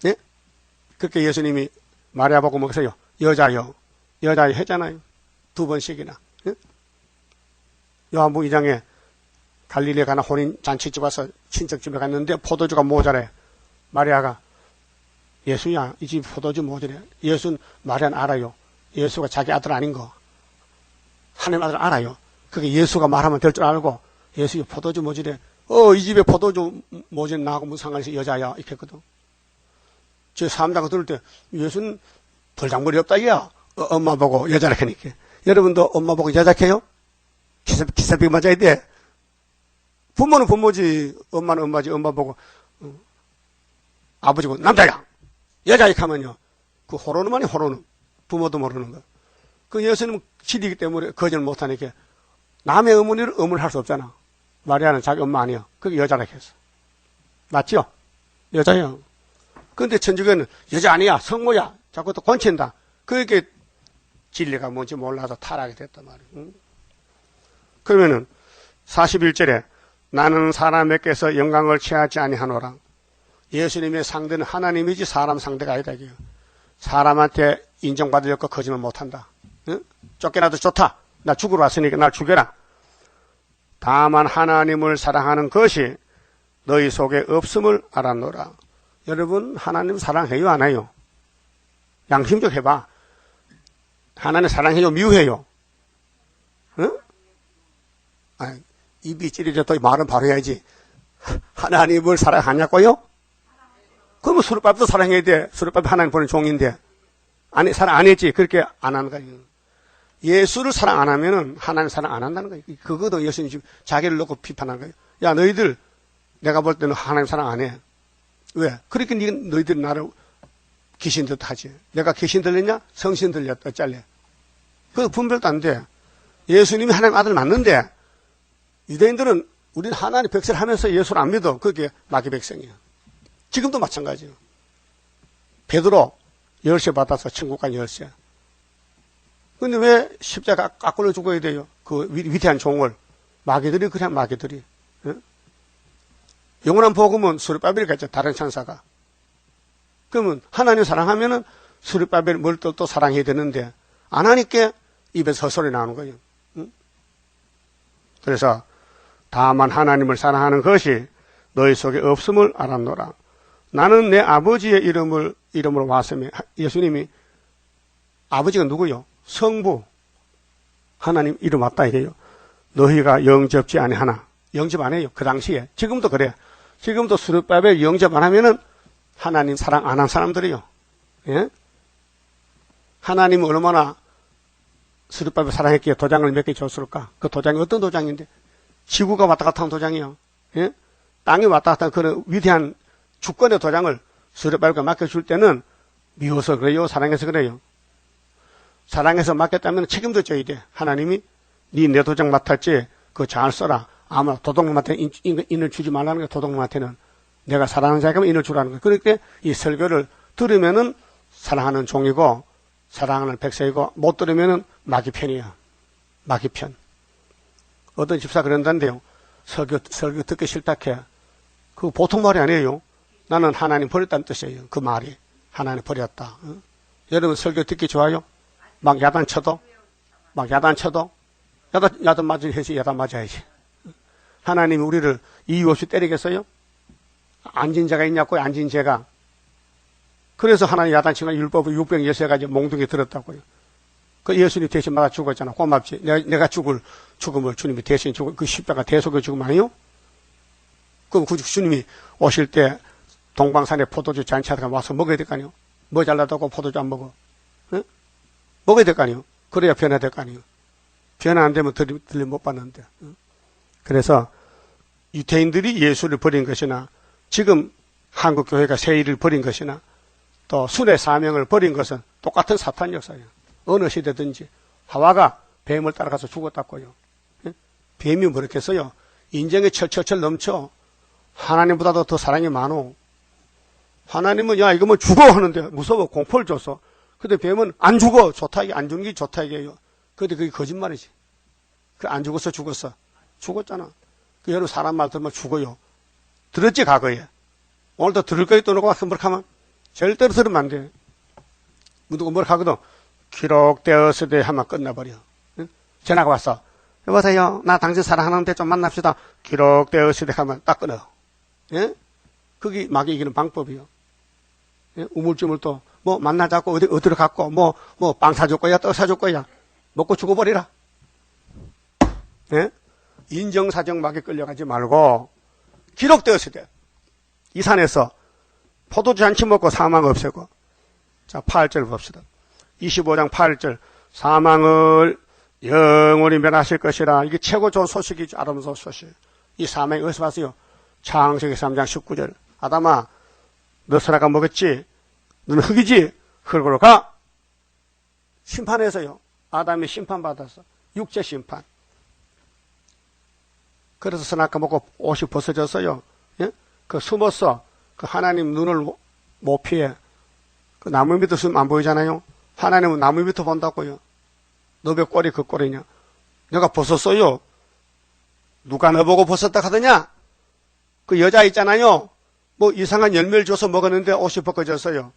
예? 그렇게 예수님이 마리아 보고 먹으세요. 여자요. 여자요 했잖아요. 2번씩이나. 예? 요한복음 2장에 갈릴리에 가나 혼인 잔치집 와서 친척집에 갔는데 포도주가 모자래. 마리아가 예수야, 이 집 포도주 모자래. 예수는 마리아는 알아요. 예수가 자기 아들 아닌 거. 하나님 아들 알아요. 그게 예수가 말하면 될 줄 알고 예수 포도주 모자래. 이 집에 포도주 모자래 나하고 무슨 상관이 있어. 여자야. 이렇게 했거든. 저 사람다가 들을 때 예수는 벌장머리 없다 이야. 엄마 보고 여자라 하니까. 여러분도 엄마 보고 여자해요? 기사비 맞아야 돼. 부모는 부모지, 엄마는 엄마지. 엄마 보고 아버지 보고 남자야, 여자 이렇게 하면요, 그 호로는 아니 호로는 부모도 모르는 거. 그 예수님은 진리이기 때문에 거절 못하니까 남의 어머니를 어머니를 할 수 없잖아. 마리아는 자기 엄마 아니야. 그게 여자라 했어. 맞죠? 여자예요. 그런데 천주교는 여자 아니야, 성모야. 자꾸 또 권친다. 그게 진리가 뭔지 몰라서 타락이 됐단 말이에요. 응? 그러면은 41절에 나는 사람에게서 영광을 취하지 아니하노라. 예수님의 상대는 하나님이지 사람 상대가 아니다. 이게요. 사람한테 인정받으려고 거짓말 못한다. 응? 쫓겨나도 좋다. 나 죽으러 왔으니까 날 죽여라. 다만 하나님을 사랑하는 것이 너희 속에 없음을 알았노라. 여러분, 하나님 사랑해요, 안 해요? 양심적 해봐. 하나님 사랑해요, 미워해요? 응? 아니, 입이 찌릿해도 말은 바로 해야지. 하나님을 사랑하냐고요? 그러면 수르밥도 사랑해야 돼. 수르밥이 하나님 보낸 종인데. 아니, 사랑 안 했지. 그렇게 안 하는 거예요. 예수를 사랑 안 하면은 하나님 사랑 안 한다는 거예요. 그것도 예수님 지금 자기를 놓고 비판한 거예요. 야, 너희들, 내가 볼 때는 하나님 사랑 안 해. 왜? 그렇게 너희들 나를 귀신 듯 하지. 내가 귀신 들렸냐? 성신 들렸다. 어쩔래? 그 분별도 안 돼. 예수님이 하나님 아들 맞는데, 유대인들은 우리는 하나님 백성을 하면서 예수를 안 믿어. 그게 마귀 백성이야. 지금도 마찬가지예요. 베드로 열쇠 받아서 천국간 열쇠. 근데 왜 십자가 깎으려 죽어야 돼요? 그 위대한 종을. 마귀들이 그냥 마귀들이. 응? 영원한 복음은 수르바벨이겠죠. 다른 천사가. 그러면 하나님 사랑하면은 수르바벨 멀떨도 사랑해야 되는데 안 하니까 입에서 헛소리 나오는 거예요. 응? 그래서 다만 하나님을 사랑하는 것이 너희 속에 없음을 알았노라. 나는 내 아버지의 이름으로 왔으며, 예수님이 아버지가 누구요? 성부. 하나님 이름 왔다 이게요. 너희가 영접지 아니하나. 영접 안 해요. 그 당시에. 지금도 그래. 지금도 수르바벨 영접 안 하면은 하나님 사랑 안 한 사람들이요. 예? 하나님은 얼마나 수르바벨 사랑했기에 도장을 몇 개 줬을까? 그 도장이 어떤 도장인데? 지구가 왔다 갔다 하는 도장이요. 예? 땅이 왔다 갔다 하는 그런 위대한 주권의 도장을 수르바벨과 맡겨줄 때는 미워서 그래요? 사랑해서 그래요? 사랑해서 맡겼다면 책임도 져야 돼. 하나님이 네 내 도장 맡았지? 그거 잘 써라. 아마 도둑놈한테 인을 주지 말라는 게 도둑놈한테는 내가 사랑하는 자에게만 인을 주라는 거예요. 그렇게 이 설교를 들으면은 사랑하는 종이고 사랑하는 백성이고 못 들으면은 마귀 편이야. 마귀 편. 어떤 집사 그런다는데요. 설교 듣기 싫다 해. 그거 보통 말이 아니에요. 나는 하나님 버렸다는 뜻이에요. 그 말이. 하나님 버렸다. 어? 여러분 설교 듣기 좋아요? 막 야단 쳐도? 야단 맞아야지, 야단 맞아야지. 하나님이 우리를 이유 없이 때리겠어요? 앉은 자가 있냐고요, 앉은 죄가. 그래서 하나님 야단치가 율법을 606가지 몽둥이 들었다고요. 그 예수님 대신 맞아 죽었잖아. 고맙지. 내가 죽음을 주님이 대신 죽고, 그 십자가 대속의 죽음 아니요? 그럼 그 주님이 오실 때 동방산에 포도주 잔치하다가 와서 먹어야 될 거 아니요? 뭐 잘나다고 포도주 안 먹어? 응? 먹어야 될 거 아니요? 그래야 변화될 거 아니요? 변화 안 되면 들림 못 받는데. 응? 그래서 유태인들이 예수를 버린 것이나 지금 한국교회가 세일을 버린 것이나 또 순회 사명을 버린 것은 똑같은 사탄 역사예요. 어느 시대든지 하와가 뱀을 따라가서 죽었다고요. 뱀이 뭐랬겠어요? 인정이 철철철 넘쳐. 하나님보다도 더 사랑이 많어. 하나님은 야 이거 뭐 죽어 하는데 무서워 공포를 줬어. 근데 뱀은 안 죽어. 좋다 이게 안 죽는 게 좋다 이게요. 근데 그게 거짓말이지. 그 안 죽었어 죽었어. 죽었잖아. 그 여러분 사람 말 들으면 죽어요. 들었지 과거에. 오늘도 들을 거에 떠놓고 와서 뭐라 하면 절대로 들으면 안 돼. 누가 뭐라 하거든. 기록되었으되 하면 끝나버려. 응? 전화가 왔어. 여보세요. 나 당신 사랑하는데 좀 만납시다. 기록되었으되 하면 딱 끊어. 예? 그게 마귀 이기는 방법이요. 예? 우물쭈물 또 뭐 만나자고 어디로 갔고 뭐 빵 사줄 거야 떡 사줄 거야 먹고 죽어버리라. 예? 인정사정 마귀 끌려가지 말고 기록되었으되 이 산에서 포도주 잔치 먹고 사망 없애고. 자 8절 봅시다. 25장 8절 사망을 영원히 멸하실 것이라. 이게 최고 좋은 소식이죠. 아름다운 소식. 이 사망이 어디서 봤어요? 창세기 3장 19절 아담아 너 선악과 먹었지? 너는 흙이지? 흙으로 가. 심판해서요. 아담이 심판받았어. 육체 심판. 그래서 선악과 먹고 옷이 벗어졌어요. 예? 그 숨었어. 그 하나님 눈을 못 피해. 그 나무 밑에 숨 안 보이잖아요. 하나님은 나무 밑에 본다고요. 너 왜 꼴이 그 꼴이냐? 내가 벗었어요. 누가 너 보고 벗었다 하더냐? 그 여자 있잖아요. 뭐 이상한 열매를 줘서 먹었는데 옷이 벗겨졌어요.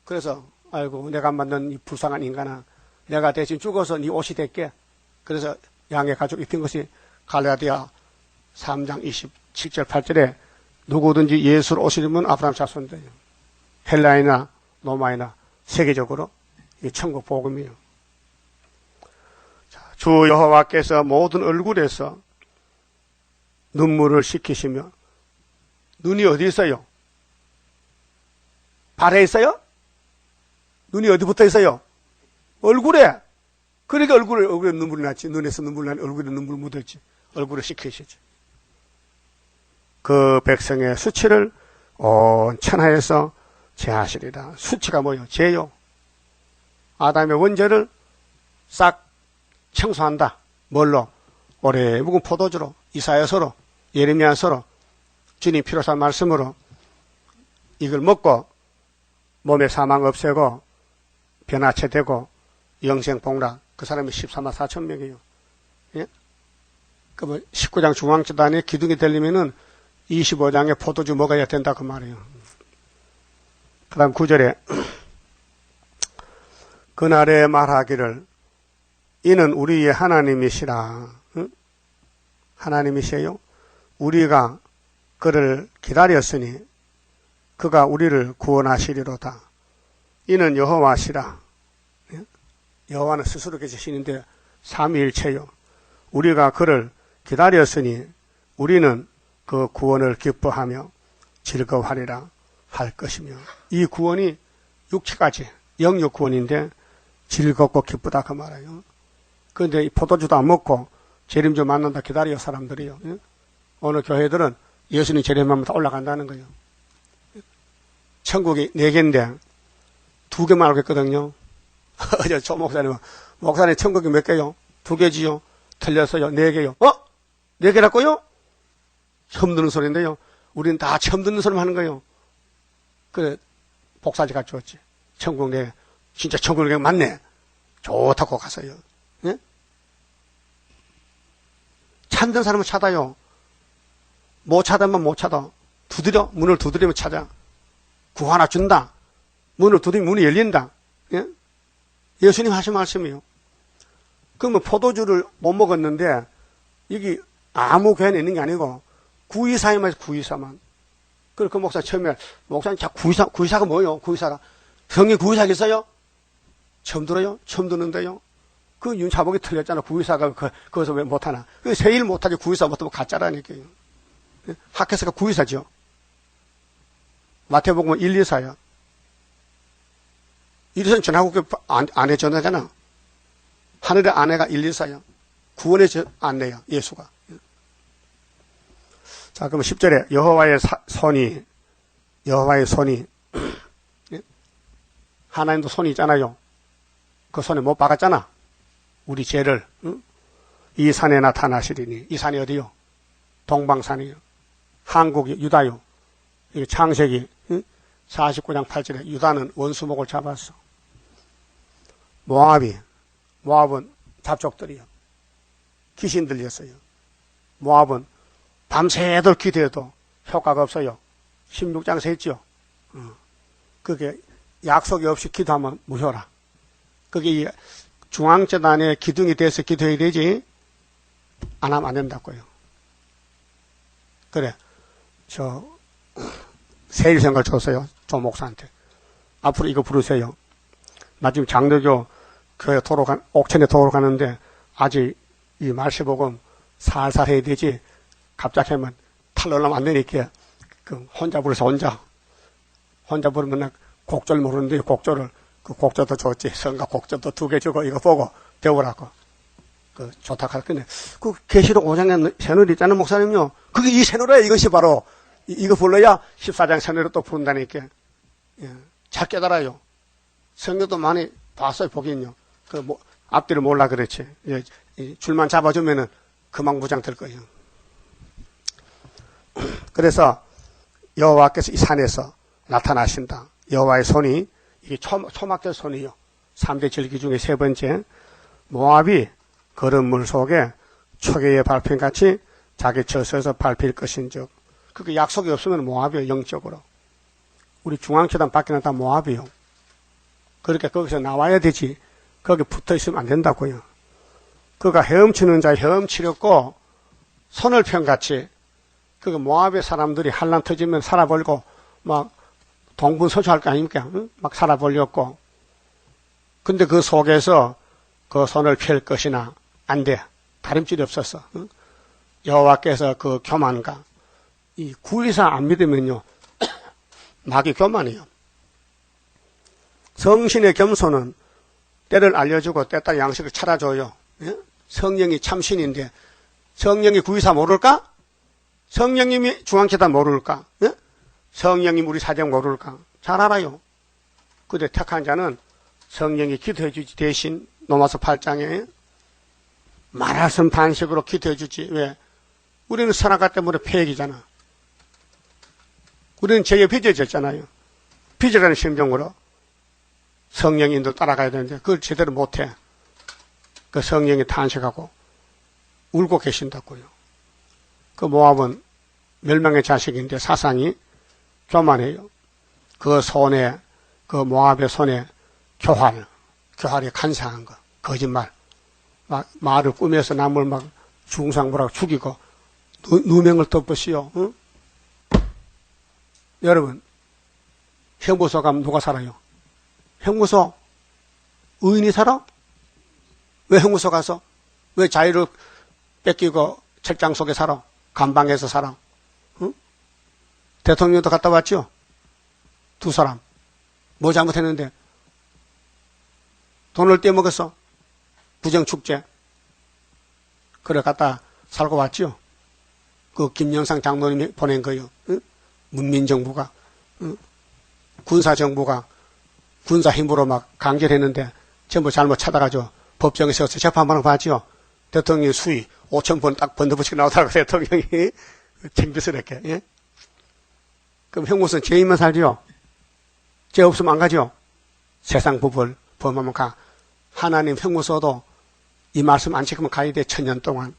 그래서 아이고 내가 만든 이 불쌍한 인간아, 내가 대신 죽어서 네 옷이 될게. 그래서 양의 가죽 입힌 것이 갈라디아 3장 27절 8절에 누구든지 예수를 오시려면 아브라함 자손이에요. 헬라이나 로마이나 세계적으로 이 천국 복음이에요. 자, 주 여호와께서 모든 얼굴에서 눈물을 씻기시며 눈이 어디 있어요? 발에 있어요? 눈이 어디 붙어 있어요? 얼굴에. 그러니까 얼굴에 눈물이 났지. 눈에서 눈물 나니 얼굴에 눈물 묻었지. 얼굴을 씻기시지. 그 백성의 수치를 온 천하에서 제하시리라. 수치가 뭐요? 죄요. 아담의 원죄를 싹 청소한다. 뭘로? 오래 묵은 포도주로, 이사야서로, 예레미야서로, 주님 피로산 말씀으로 이걸 먹고 몸의 사망 없애고 변화체되고 영생복락. 그 사람이 14만 4천 명이에요. 예? 그 뭐 19장 중앙재단에 기둥이 되려면은 25장에 포도주 먹어야 된다 그 말이에요. 그 다음 9절에 그날에 말하기를 이는 우리의 하나님이시라. 응? 하나님이세요. 우리가 그를 기다렸으니 그가 우리를 구원하시리로다. 이는 여호와시라. 여호와는 스스로 계시는데 삼위일체요. 우리가 그를 기다렸으니 우리는 그 구원을 기뻐하며 즐거워하리라 할 것이며, 이 구원이 육체까지 영육 구원인데 즐겁고 기쁘다 그 말이에요. 그런데 이 포도주도 안 먹고 재림주 만난다 기다려요 사람들이요. 어느 교회들은 예수님 재림하면 다 올라간다는 거예요. 천국이 4개인데 2개만 알고 있거든요. 어제 조 목사님 천국이 몇 개요? 2개지요? 틀렸어요. 4개요. 4개라고요? 처음 듣는 소리인데요. 우리는 다 처음 듣는 소리만 하는 거예요. 그래, 복사지 갖추었지. 천국 진짜 천국 4개 맞네. 좋다고 갔어요. 예? 찾는 사람은 찾아요. 못 찾으면 못 찾아. 문을 두드리면 찾아. 구호 하나 준다. 문을 두드리면 문이 열린다. 예? 예수님 하신 말씀이에요. 그러면 포도주를 못 먹었는데, 여기 아무 교회에 있는 게 아니고, 구의사에만 있어, 구의사만. 그래서 그 목사 처음에, 목사님, 구의사가 뭐예요? 구의사가. 성경 구의사가 있어요? 처음 들어요? 처음 듣는데요? 그 윤차복이 틀렸잖아. 구의사가 거기서 왜 못하나. 그 세일 못하지, 구의사 못하면 가짜라니까요. 학교에서가 구의사죠. 마태복음 1, 2사야. 1, 2사는 전화국교 아내 전화잖아. 하늘의 아내가 1, 2사야. 구원의 아내야, 예수가. 자, 그러면 10절에 여호와의 손이 하나님도 손이 있잖아요. 그 손에 못 박았잖아. 우리 죄를. 응? 이 산에 나타나시리니. 이 산이 어디요? 동방산이요. 한국이 유다요. 이게 창세기 49장 8절에 유다는 원수목을 잡았어. 모압은 잡족들이요. 귀신 들렸어요. 모압은 밤새도록 기도해도 효과가 없어요. 16장에서 했죠. 그게 약속이 없이 기도하면 무효라. 그게 중앙재단에 기둥이 돼서 기도해야 되지, 안 하면 안 된다고요. 그래, 세일생활 줬어요. 조 목사한테. 앞으로 이거 부르세요. 나 지금 장로교 교회 옥천에 도로 가는데, 아직 이 말세복음 살살 해야 되지, 갑자기 하면 탈러나면 안 되니까, 혼자 부르서 혼자 부르면 곡절 모르는데, 그 곡절도 줬지. 성가 곡절도 2개 주고, 이거 보고 배우라고. 좋다 하더니, 계시록 5장에 새노래 있잖아요, 목사님요. 그게 이 새노래야, 이것이 바로. 이거 불러야 14장 새노래 또 부른다니까. 예, 잘 깨달아요. 성경도 많이 봤어요, 보긴요. 앞뒤를 몰라 그렇지. 예, 줄만 잡아주면은 그만 무장 될 거예요. 그래서 여호와께서 이 산에서 나타나신다. 여호와의 손이, 이게 초막될 손이요. 3대 절기 중에 3번째. 모압이 거른 물 속에 초계의 발편같이 자기 젖에서 밟힐 것인즉. 그게 약속이 없으면 모압이요, 영적으로. 우리 중앙재단 밖에는 다 모압이요. 그러니까 거기서 나와야 되지. 거기 붙어 있으면 안 된다고요. 그가 헤엄치는 자 헤엄치렸고 손을 편같이 그 모압의 사람들이 한란 터지면 살아버리고 막 동분서주할 거 아닙니까? 응? 막 살아버렸고 근데 그 속에서 그 손을 펼 것이나 안 돼. 다름질이 없었어. 응? 여호와께서 그 교만과 이 구리사 안 믿으면요 마귀 교만이에요. 성신의 겸손은 때를 알려주고 때따라 양식을 차려줘요. 예? 성령이 참신인데 성령이 구리사 모를까? 성령님이 중앙기다 모를까? 예? 성령님 우리 사정 모를까? 잘 알아요. 그런데 택한 자는 성령이 기도해 주지. 대신 로마서 8장에 말씀 반식으로 기도해 주지. 왜? 우리는 선악과 때문에 폐역이잖아. 우리는 죄에 빚어졌잖아요. 빚어가는 심정으로 성령의 인도 따라가야 되는데 그걸 제대로 못해. 그 성령이 탄식하고 울고 계신다고요. 그 모압은 멸망의 자식인데 사상이 교만해요. 그 손에, 그 모압의 손에 교활이 간사한 거, 거짓말. 막 말을 꾸며서 남을 막 중상부라고 죽이고 누명을 덮으시오. 응? 여러분, 형무소 가면 누가 살아요? 형무소 의인이 살아? 왜 형무소 가서? 왜 자유를 뺏기고 책장 속에 살아? 감방에서 살아? 응? 대통령도 갔다 왔죠? 두 사람. 뭐 잘못했는데? 돈을 떼먹었어. 부정축제. 그래 갔다 살고 왔죠? 그 김영상 장로님이 보낸 거요. 응? 문민정부가, 응? 군사정부가 군사 힘으로 막 강제했는데 전부 잘못 찾아가지고 법정에 세워서 재판받는 거 봤죠? 대통령이 수위 5,000번 딱 번더붙이고 나오다가 대통령이 창피스럽게. 예? 그럼 형무소는 죄인만 살죠? 죄 없으면 안 가죠? 세상 법을 범하면 가. 하나님 형무소도 이 말씀 안 지키면 가야 돼. 1000년 동안.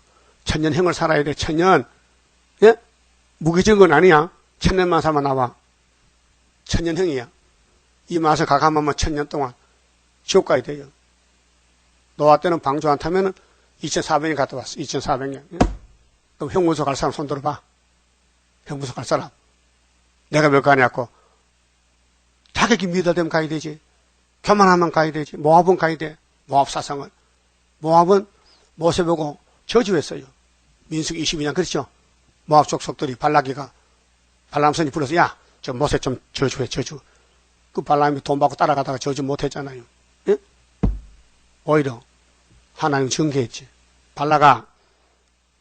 1000년형을 살아야 돼. 1000년. 예? 무기적인 건 아니야. 1000년만 살면 나와. 1000년형이야. 이 맛을 가감하면 1000년 동안 지옥 가야 돼요. 노아 때는 방주 안 타면은 2400년 갔다 왔어. 2400년. 예? 그럼 형무소 갈 사람 손 들어봐. 형무소 갈 사람. 내가 몇 가냐고. 자격이 미달되면 가야 되지. 교만하면 가야 되지. 모압은 가야 돼. 모압 사상을. 모압은 모세 보고 저주했어요. 민수기 22년 그렇죠? 모압 족속들이 발락이가 발람선이 불러서 야, 저 모세 좀 저주해 저주. 그 발람이 돈 받고 따라가다가 저주 못했잖아요. 예? 오히려 하나님 증거했지. 발라가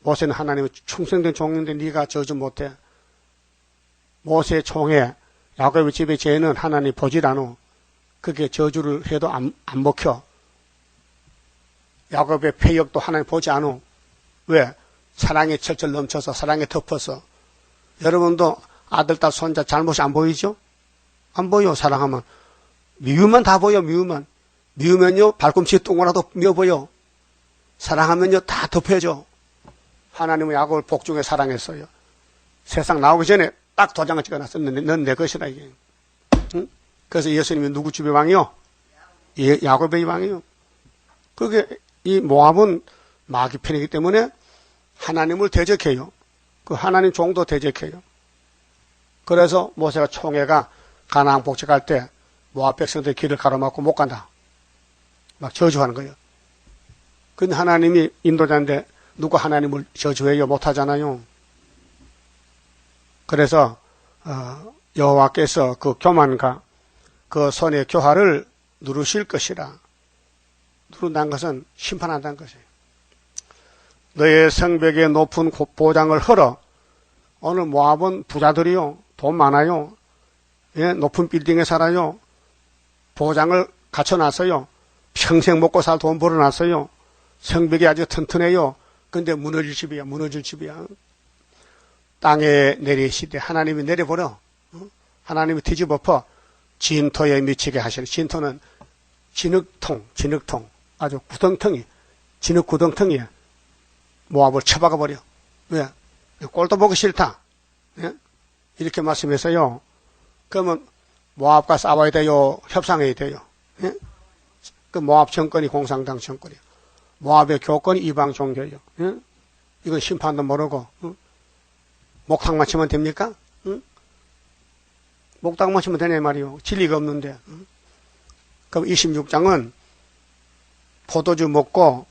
모세는 하나님의 충성된 종인데 네가 저주 못해. 모세 총회 야곱의 집의 죄는 하나님 보질 않아. 그게 저주를 해도 안 먹혀. 야곱의 폐역도 하나님 보지 않아. 왜? 사랑에 철철 넘쳐서 사랑에 덮어서. 여러분도 아들, 딸, 손자 잘못이 안 보이죠? 안 보여. 사랑하면. 미우면 다 보여. 미우면. 미우면요 발꿈치 똥이라도 미워 보여. 사랑하면요 다 덮여져. 하나님은 야곱을 복중에 사랑했어요. 세상 나오기 전에 딱 도장을 찍어놨어. 넌 내 것이다 이게. 응? 그래서 예수님이 누구 집의 왕이요? 야곱의 왕이요. 그게 이 모압은 마귀 편이기 때문에 하나님을 대적해요. 그 하나님 종도 대적해요. 그래서 모세가 총회가 가나안 복직할 때 모압 백성들의 길을 가로막고 못 간다. 막 저주하는 거예요. 근데 하나님이 인도자인데 누가 하나님을 저주해요? 못하잖아요. 그래서 여호와께서 그 교만과 그 손의 교활을 누르실 것이라. 누른다는 것은 심판한다는 것이에요. 너의 성벽에 높은 보장을 헐어. 오늘 모압은 부자들이요. 돈 많아요. 예, 높은 빌딩에 살아요. 보장을 갖춰놨어요. 평생 먹고 살 돈 벌어놨어요. 성벽이 아주 튼튼해요. 근데 무너질 집이야. 무너질 집이야. 땅에 내리시되 하나님이 내려버려. 하나님이 뒤집어퍼 진토에 미치게 하시는. 진토는 진흙통. 아주 구덩텅이. 진흙 구덩텅이야. 모압을 쳐박아 버려. 왜? 꼴도 보기 싫다. 예? 이렇게 말씀해서요. 그러면 모압과 싸워야 돼요? 협상해야 돼요? 예? 그 모압 정권이 공산당 정권이에요. 모압의 교권이 이방 종교예요. 예? 이건 심판도 모르고, 응? 목탁만 치면 됩니까? 응? 목탁만 치면 되네 말이요. 진리가 없는데. 응? 그럼 26장은 포도주 먹고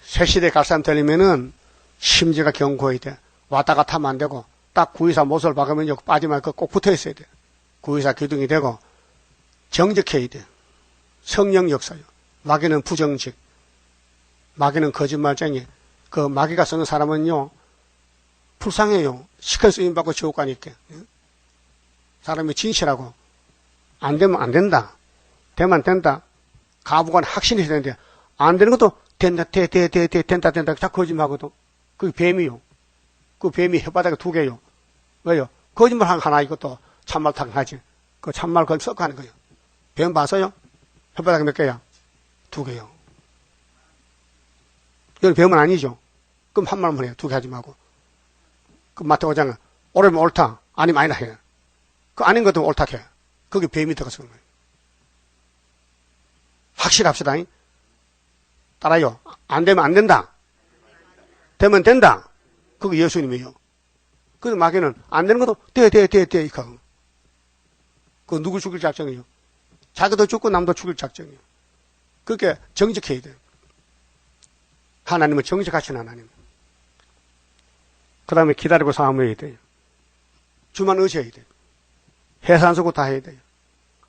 새시대 갈 사람 되려면은 심지가 견고해야 돼. 왔다 갔다 하면 안 되고, 딱 구의사 못을 박으면 여기 빠지면 꼭 붙어 있어야 돼. 구의사 기둥이 되고, 정직해야 돼. 성령 역사요. 마귀는 부정직. 마귀는 거짓말쟁이. 그 마귀가 쓰는 사람은요, 불쌍해요. 시큰 쓰임 받고 지옥 가니까. 사람이 진실하고, 안 되면 안 된다. 되면 된다. 가부간 확신이 되는데, 안 되는 것도 된다, 된다. 자꾸 거짓말하거든. 그게 뱀이요. 그 뱀이 혓바닥에 2개요. 왜요? 거짓말 하나 이것도 참말 당하지. 그 참말 그걸 썩고 하는 거예요. 뱀 봤어요? 혓바닥에 몇 개야? 2개요. 이건 뱀은 아니죠. 그럼 한 말만 해요. 2개 하지 말고. 그 마태오 5장은 옳으면 옳다. 아니면 아니라 해. 그 아닌 것도 옳다 해. 그게 뱀이 들어가서 그런 거예요. 확실합시다. 따라요. 안 되면 안 된다. 되면 된다. 그게 예수님이에요. 그래서 마귀는 안 되는 것도 돼. 이거. 그 누구 죽일 작정이에요? 자기도 죽고 남도 죽일 작정이에요. 그렇게 정직해야 돼요. 하나님은 정직하신 하나님. 그 다음에 기다리고 사모해야 돼요. 주만 의지해야 돼요. 해산수고 다 해야 돼요.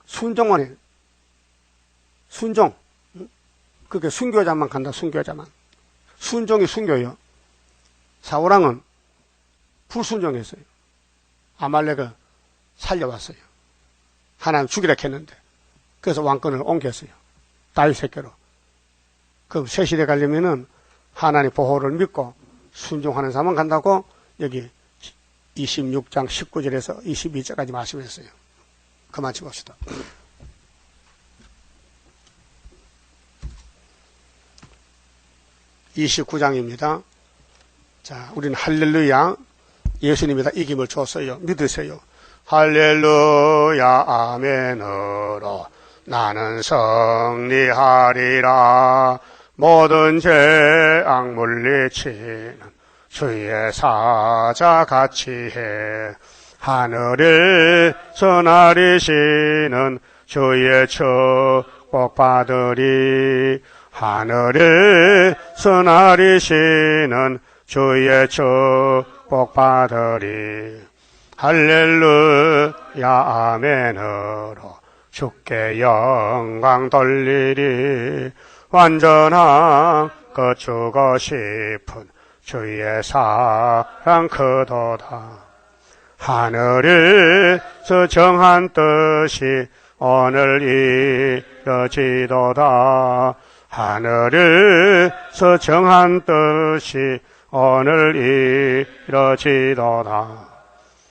순종만 해요. 순종. 그게 순교자만 간다. 순교자만. 순종이 순교예요. 사울왕은 불순종했어요. 아말렉을 살려왔어요. 하나님 죽이라 했는데 그래서 왕권을 옮겼어요. 다윗에게로. 그럼 새 시대 가려면은 하나님 보호를 믿고 순종하는 사람만 간다고 여기 26장 19절에서 22절까지 말씀했어요. 그만 쳐봅시다. 29장입니다. 자, 우리는 할렐루야. 예수님이 다 이김을 줬어요. 믿으세요. 할렐루야, 아멘으로 나는 승리하리라. 모든 죄악 물리치는 주의 사자같이 해. 하늘에서 나리시는 주의 축복 받으리. 하늘에서 나리시는 주의 축복 받으리. 할렐루야 아멘으로 주께 영광 돌리리. 완전한 거주고 싶은 주의 사랑 크도다. 하늘에서 정한 뜻이 오늘 이뤄지도다. 하늘에서 정한 뜻이 오늘 이뤄지도다.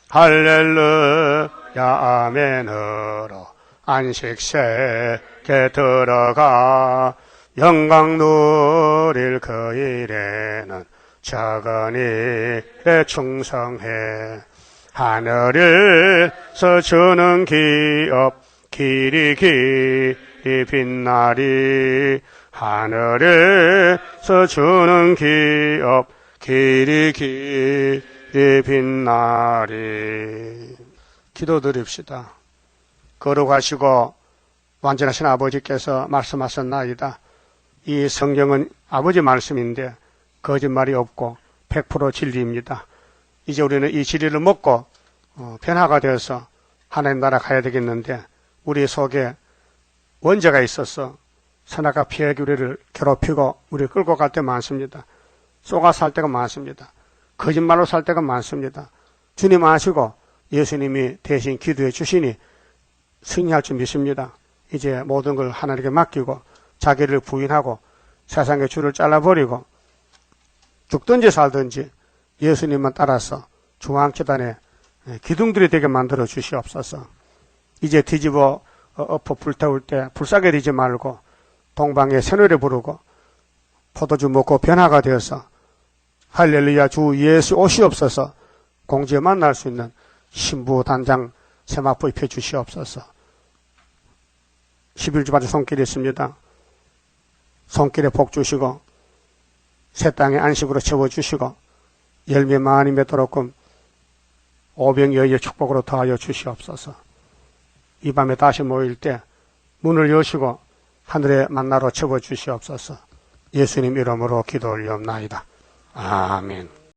할렐루야 아멘으로 안식세계 들어가. 영광 누릴 그 일에는 작은 일에 충성해. 하늘에서 주는 기업 길이 빛나리. 하늘에서 주는 기업 길이 빛나리. 기도드립시다. 거룩하시고 완전하신 아버지께서 말씀하셨나이다. 이 성경은 아버지 말씀인데 거짓말이 없고 100% 진리입니다. 이제 우리는 이 진리를 먹고 변화가 되어서 하나님 나라 가야 되겠는데 우리 속에 원죄가 있어서 선악과 피해 우리를 괴롭히고 우리를 끌고 갈 때 많습니다. 쏘가 살 때가 많습니다. 거짓말로 살 때가 많습니다. 주님 아시고 예수님이 대신 기도해 주시니 승리할 줄 믿습니다. 이제 모든 걸 하나님께 맡기고 자기를 부인하고 세상의 줄을 잘라버리고 죽든지 살든지 예수님만 따라서 중앙재단에 기둥들이 되게 만들어 주시옵소서. 이제 뒤집어 엎어 불태울 때 불사게 되지 말고 동방의 새노래 부르고 포도주 먹고 변화가 되어서 할렐루야 주 예수 오시옵소서. 공지에 만날 수 있는 신부 단장 세마포 입혀 주시옵소서. 11주 받은 손길이 있습니다. 손길에 복 주시고 새 땅에 안식으로 채워주시고 열매 많이 맺도록끔 오병이어의 축복으로 더하여 주시옵소서. 이 밤에 다시 모일 때 문을 여시고 하늘의 만나로 접어 주시옵소서. 예수님 이름으로 기도 올리옵나이다. 아멘.